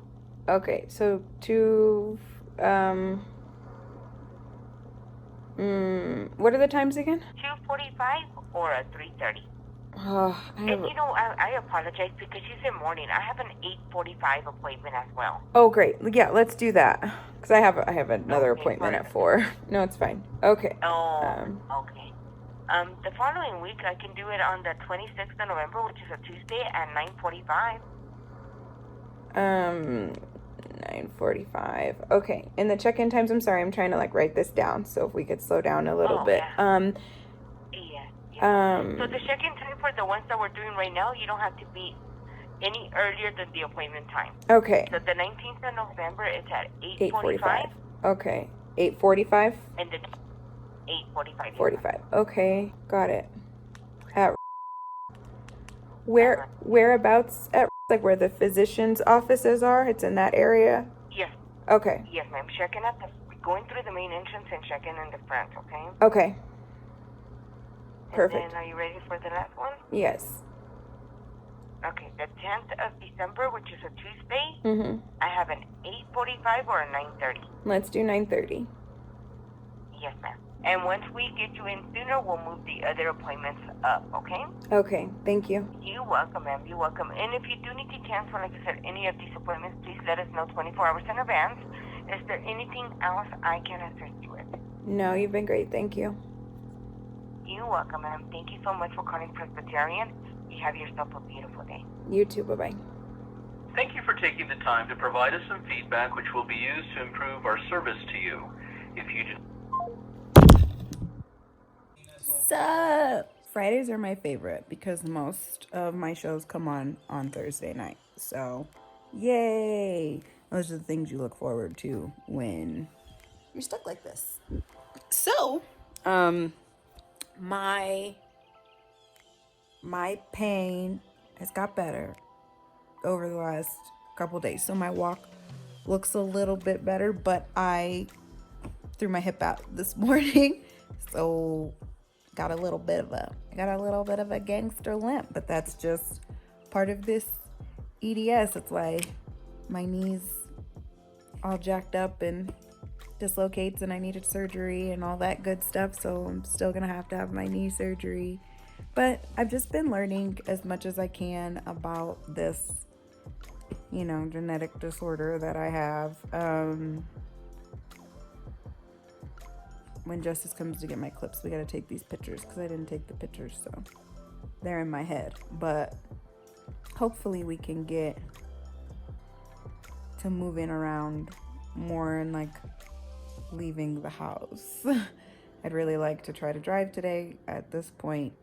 Okay, so what are the times again? 2:45 or 3:30. Oh, And you know, I apologize because you said morning. I have an 8:45 appointment as well. Oh, great. Yeah, let's do that. Because I have another Okay, appointment perfect. at 4. No, it's fine. Okay. Oh, okay. The following week, I can do it on the 26th of November, which is a Tuesday at 9:45. 9:45. Okay. And the check-in times, I'm sorry, I'm trying to write this down. So if we could slow down a little bit. Yeah. So the check-in time for the ones that we're doing right now, you don't have to be any earlier than the appointment time. Okay. So the 19th of November, it's at 8:45. Okay. 8:45? And the 8:45. 45. Okay. Got it. At whereabouts at where the physician's offices are? It's in that area? Yes. Okay. Yes, ma'am. Checking out going through the main entrance and checking in the front, okay? Okay. Perfect. And then, are you ready for the last one? Yes. Okay, the 10th of December, which is a Tuesday, Mhm. I have an 8:45 or a 9:30. Let's do 9:30. Yes, ma'am. And once we get you in sooner, we'll move the other appointments up, okay? Okay, thank you. You're welcome, ma'am. You're welcome. And if you do need to cancel, like I said, any of these appointments, please let us know 24 hours in advance. Is there anything else I can assist you with? No, you've been great. Thank you. You're welcome, ma'am. Thank you so much for calling Presbyterian. You have yourself a beautiful day. You too. Bye-bye. Thank you for taking the time to provide us some feedback which will be used to improve our service to you. If you do Sup? Fridays are my favorite because most of my shows come on Thursday night. So, yay! Those are the things you look forward to when you're stuck like this. So, my pain has got better over the last couple days. So my walk looks a little bit better, but I threw my hip out this morning. So got a little bit of a gangster limp, but that's just part of this EDS. It's why my knees all jacked up and dislocates and I needed surgery and all that good stuff. So I'm still gonna have to have my knee surgery. But I've just been learning as much as I can about this, genetic disorder that I have. When Justice comes to get my clips, we gotta take these pictures because I didn't take the pictures, so they're in my head. But hopefully we can get to moving around more and leaving the house. I'd really like to try to drive today. At this point,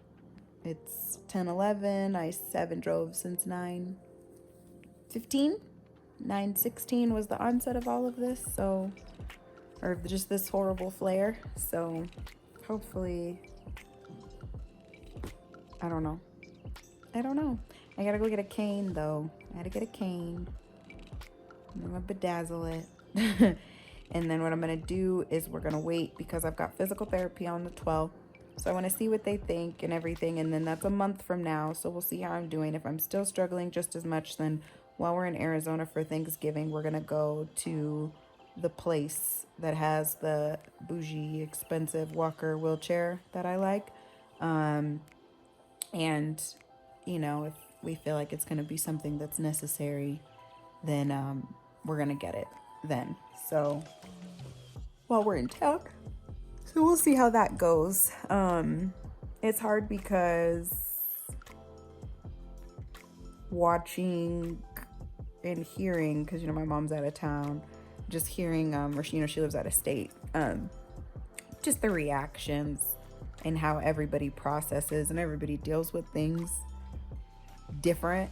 it's 10:11. I haven't drove since 9:15. 9:16 was the onset of all of this, or just this horrible flare. So hopefully, I don't know. I gotta go get a cane though. I gotta get a cane. I'm gonna bedazzle it. And then what I'm gonna do is we're gonna wait because I've got physical therapy on the 12th. So I want to see what they think and everything. And then that's a month from now. So we'll see how I'm doing. If I'm still struggling just as much, then while we're in Arizona for Thanksgiving, we're going to go to the place that has the bougie, expensive walker wheelchair that I like. And, if we feel like it's going to be something that's necessary, then we're going to get it then. So while we're in town. So we'll see how that goes. It's hard because watching and hearing, because my mom's out of town, just hearing or she lives out of state, just the reactions and how everybody processes and everybody deals with things different.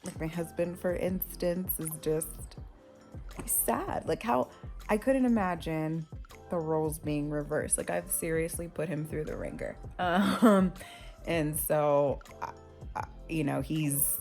Like my husband, for instance, is just sad. Like how I couldn't imagine the roles being reversed. Like I've seriously put him through the ringer. And so, he's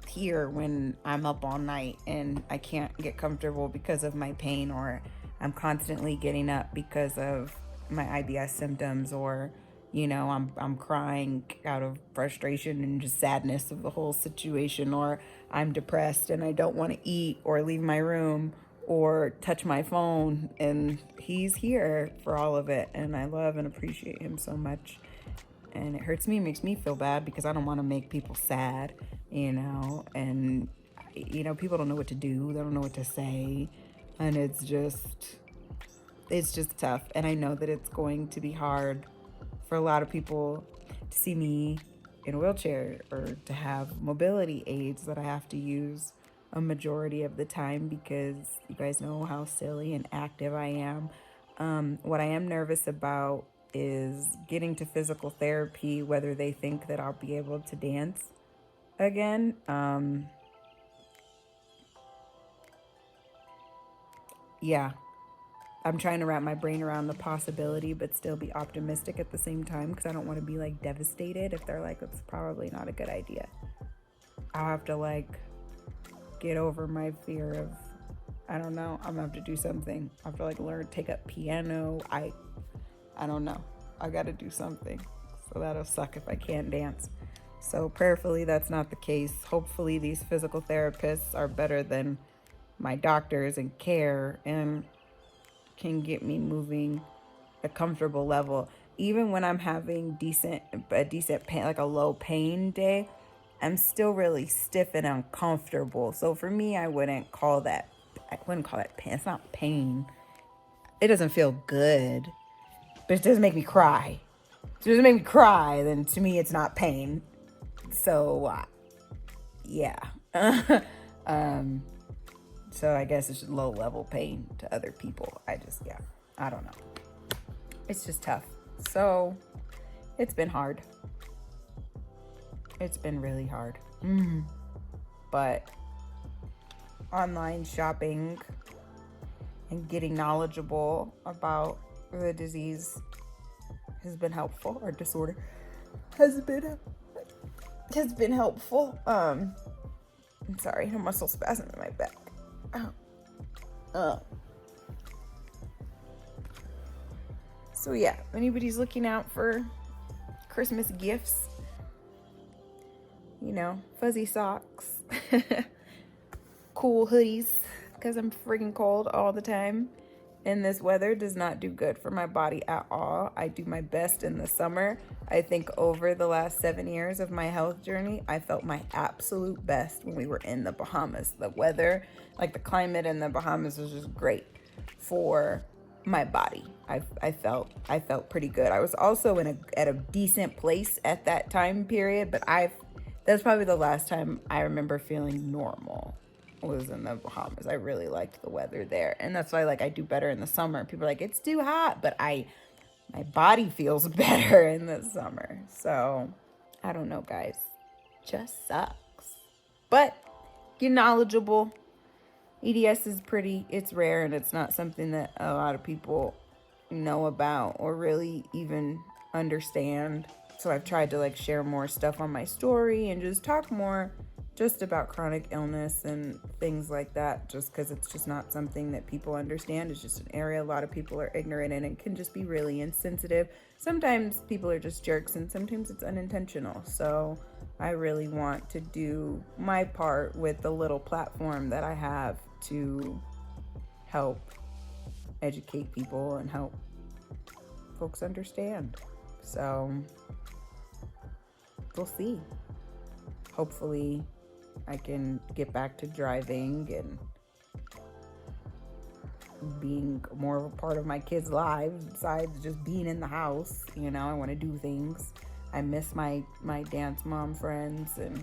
here when I'm up all night and I can't get comfortable because of my pain, or I'm constantly getting up because of my IBS symptoms, or I'm crying out of frustration and just sadness of the whole situation, or I'm depressed and I don't want to eat or leave my room or touch my phone, and he's here for all of it, and I love and appreciate him so much. And it hurts me, makes me feel bad because I don't want to make people sad, and people don't know what to do, they don't know what to say, and it's just tough. And I know that it's going to be hard for a lot of people to see me in a wheelchair or to have mobility aids that I have to use a majority of the time because you guys know how silly and active I am. What I am nervous about is getting to physical therapy, whether they think that I'll be able to dance again. Yeah, I'm trying to wrap my brain around the possibility, but still be optimistic at the same time because I don't want to be devastated if they're it's probably not a good idea. I'll have to get over my fear of, I don't know, I'm gonna have to do something. I have to learn, take up piano. I don't know. I gotta do something. So that'll suck if I can't dance. So prayerfully that's not the case. Hopefully these physical therapists are better than my doctors and care and can get me moving a comfortable level. Even when I'm having a decent pain, like a low pain day, I'm still really stiff and uncomfortable. So for me, I wouldn't call that pain. It's not pain. It doesn't feel good, but it doesn't make me cry. So it doesn't make me cry, then to me, it's not pain. So, yeah. So I guess it's just low level pain to other people. I don't know. It's just tough. So it's been hard. It's been really hard. But online shopping and getting knowledgeable about the disease has been helpful, or disorder has been helpful. I'm sorry, a muscle spasm in my back. So yeah, if anybody's looking out for Christmas gifts, fuzzy socks, cool hoodies, because I'm freaking cold all the time. And this weather does not do good for my body at all. I do my best in the summer. I think over the last 7 years of my health journey, I felt my absolute best when we were in the Bahamas. The weather, like the climate in the Bahamas, was just great for my body. I felt pretty good. I was also at a decent place at that time period, but that's probably the last time I remember feeling normal. Was in the Bahamas. I really liked the weather there, and that's why I do better in the summer. People are like, it's too hot, but my body feels better in the summer. So I don't know, guys, just sucks. But get knowledgeable. EDS is it's rare, and it's not something that a lot of people know about or really even understand. So I've tried to share more stuff on my story and just talk more just about chronic illness and things like that, just because it's just not something that people understand. It's just an area a lot of people are ignorant in and can just be really insensitive. Sometimes people are just jerks, and sometimes it's unintentional. So I really want to do my part with the little platform that I have to help educate people and help folks understand. So we'll see. Hopefully I can get back to driving and being more of a part of my kids' lives besides just being in the house. I want to do things. I miss my dance mom friends, and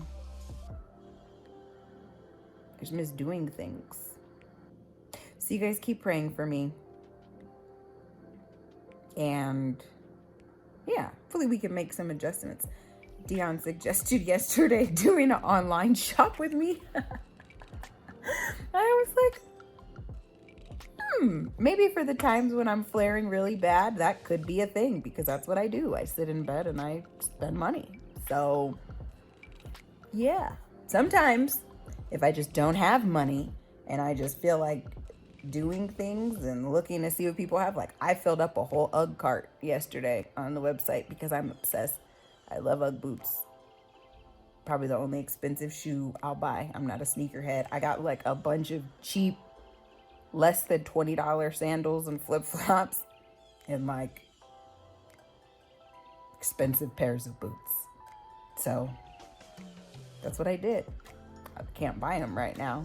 I just miss doing things. So you guys keep praying for me. And yeah, hopefully we can make some adjustments. Dion suggested yesterday doing an online shop with me. I was like, maybe for the times when I'm flaring really bad, that could be a thing, because that's what I do. I sit in bed and I spend money. So yeah, sometimes if I just don't have money and I just feel like doing things and looking to see what people have, I filled up a whole UGG cart yesterday on the website because I'm obsessed. I love UGG boots. Probably the only expensive shoe I'll buy. I'm not a sneakerhead. I got a bunch of cheap, less than $20 sandals and flip-flops and expensive pairs of boots. So that's what I did. I can't buy them right now.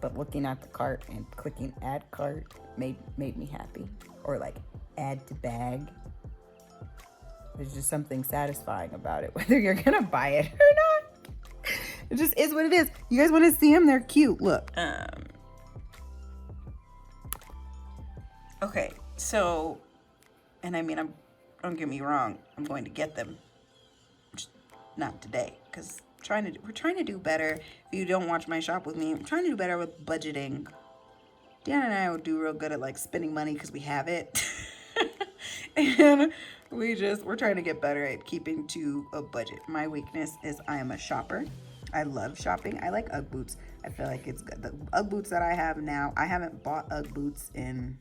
But looking at the cart and clicking add cart made me happy. Or add to bag. There's just something satisfying about it, whether you're gonna buy it or not. It just is what it is. You guys want to see them? They're cute. Look. Okay, so, and don't get me wrong, I'm going to get them. Just not today, because we're trying to do better. If you don't watch my shop with me, I'm trying to do better with budgeting. Dan and I will do real good at spending money because we have it. And we're trying to get better at keeping to a budget. My weakness is I am a shopper. I love shopping. I like UGG boots. I feel like it's good. The UGG boots that I have now, I haven't bought UGG boots in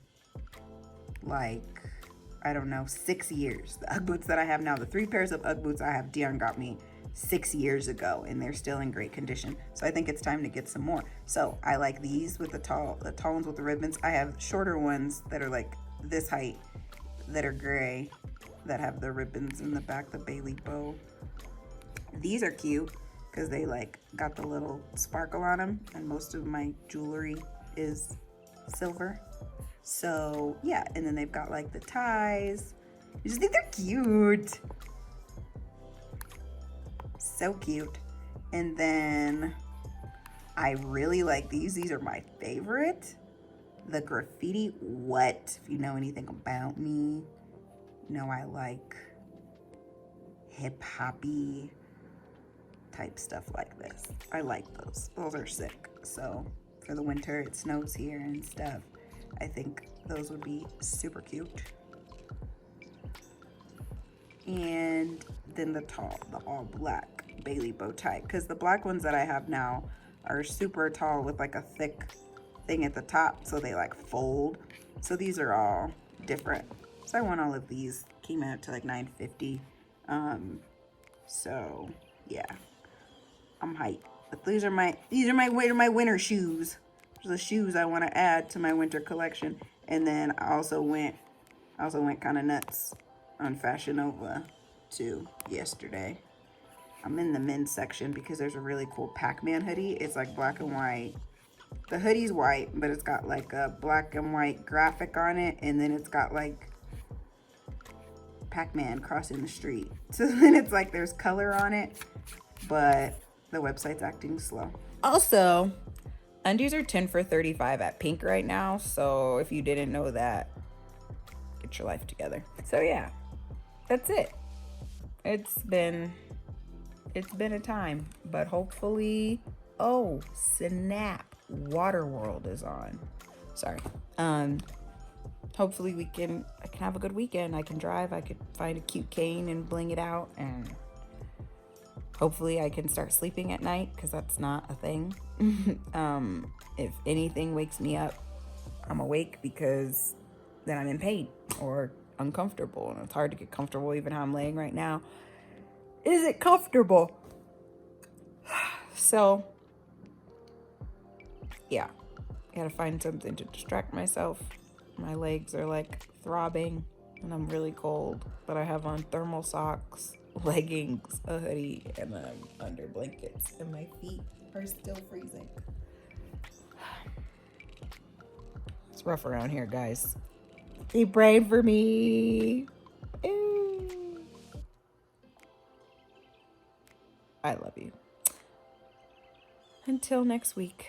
6 years. The UGG boots that I have now, the 3 pairs of UGG boots I have, Dion got me 6 years ago, and they're still in great condition. So I think it's time to get some more. So I like these with the tall ones with the ribbons. I have shorter ones that are this height that are gray that have the ribbons in the back, the Bailey bow. These are cute because they like got the little sparkle on them, and most of my jewelry is silver. So yeah, and then they've got like the ties. I just think they're cute. So cute. And then I really like these. These are my favorite. The graffiti what? If you know anything about me, you know I like hip hoppy type stuff like this. I like those. Those are sick. So for the winter, it snows here and stuff. I think those would be super cute. And then the all black Bailey bow tie, because the black ones that I have now are super tall with like a thick thing at the top, so they like fold. So these are all different. So I want all of these. Came out to like $9.50. So yeah, I'm hyped. But these are my winter shoes. The shoes I want to add to my winter collection. And then I also went kind of nuts on Fashion Nova too yesterday. I'm in the men's section because there's a really cool Pac-Man hoodie. It's like black and white. The hoodie's white, but it's got like a black and white graphic on it, and then it's got like Pac-Man crossing the street. So then it's like there's color on it, but the website's acting slow. Also, undies are 10 for $35 at Pink right now, so if you didn't know that, get your life together. So yeah, that's it. It's been a time, but hopefully, oh snap, Waterworld is on. Sorry. Hopefully I can have a good weekend. I can drive, I could find a cute cane and bling it out, and hopefully I can start sleeping at night, because that's not a thing. If anything wakes me up, I'm awake, because then I'm in pain or uncomfortable, and it's hard to get comfortable even how I'm laying right now. Is it comfortable? So yeah, gotta find something to distract myself. My legs are like throbbing and I'm really cold, but I have on thermal socks, leggings, a hoodie, and I'm under blankets, and my feet are still freezing. It's rough around here, guys. Keep praying for me. Ew. I love you. Until next week.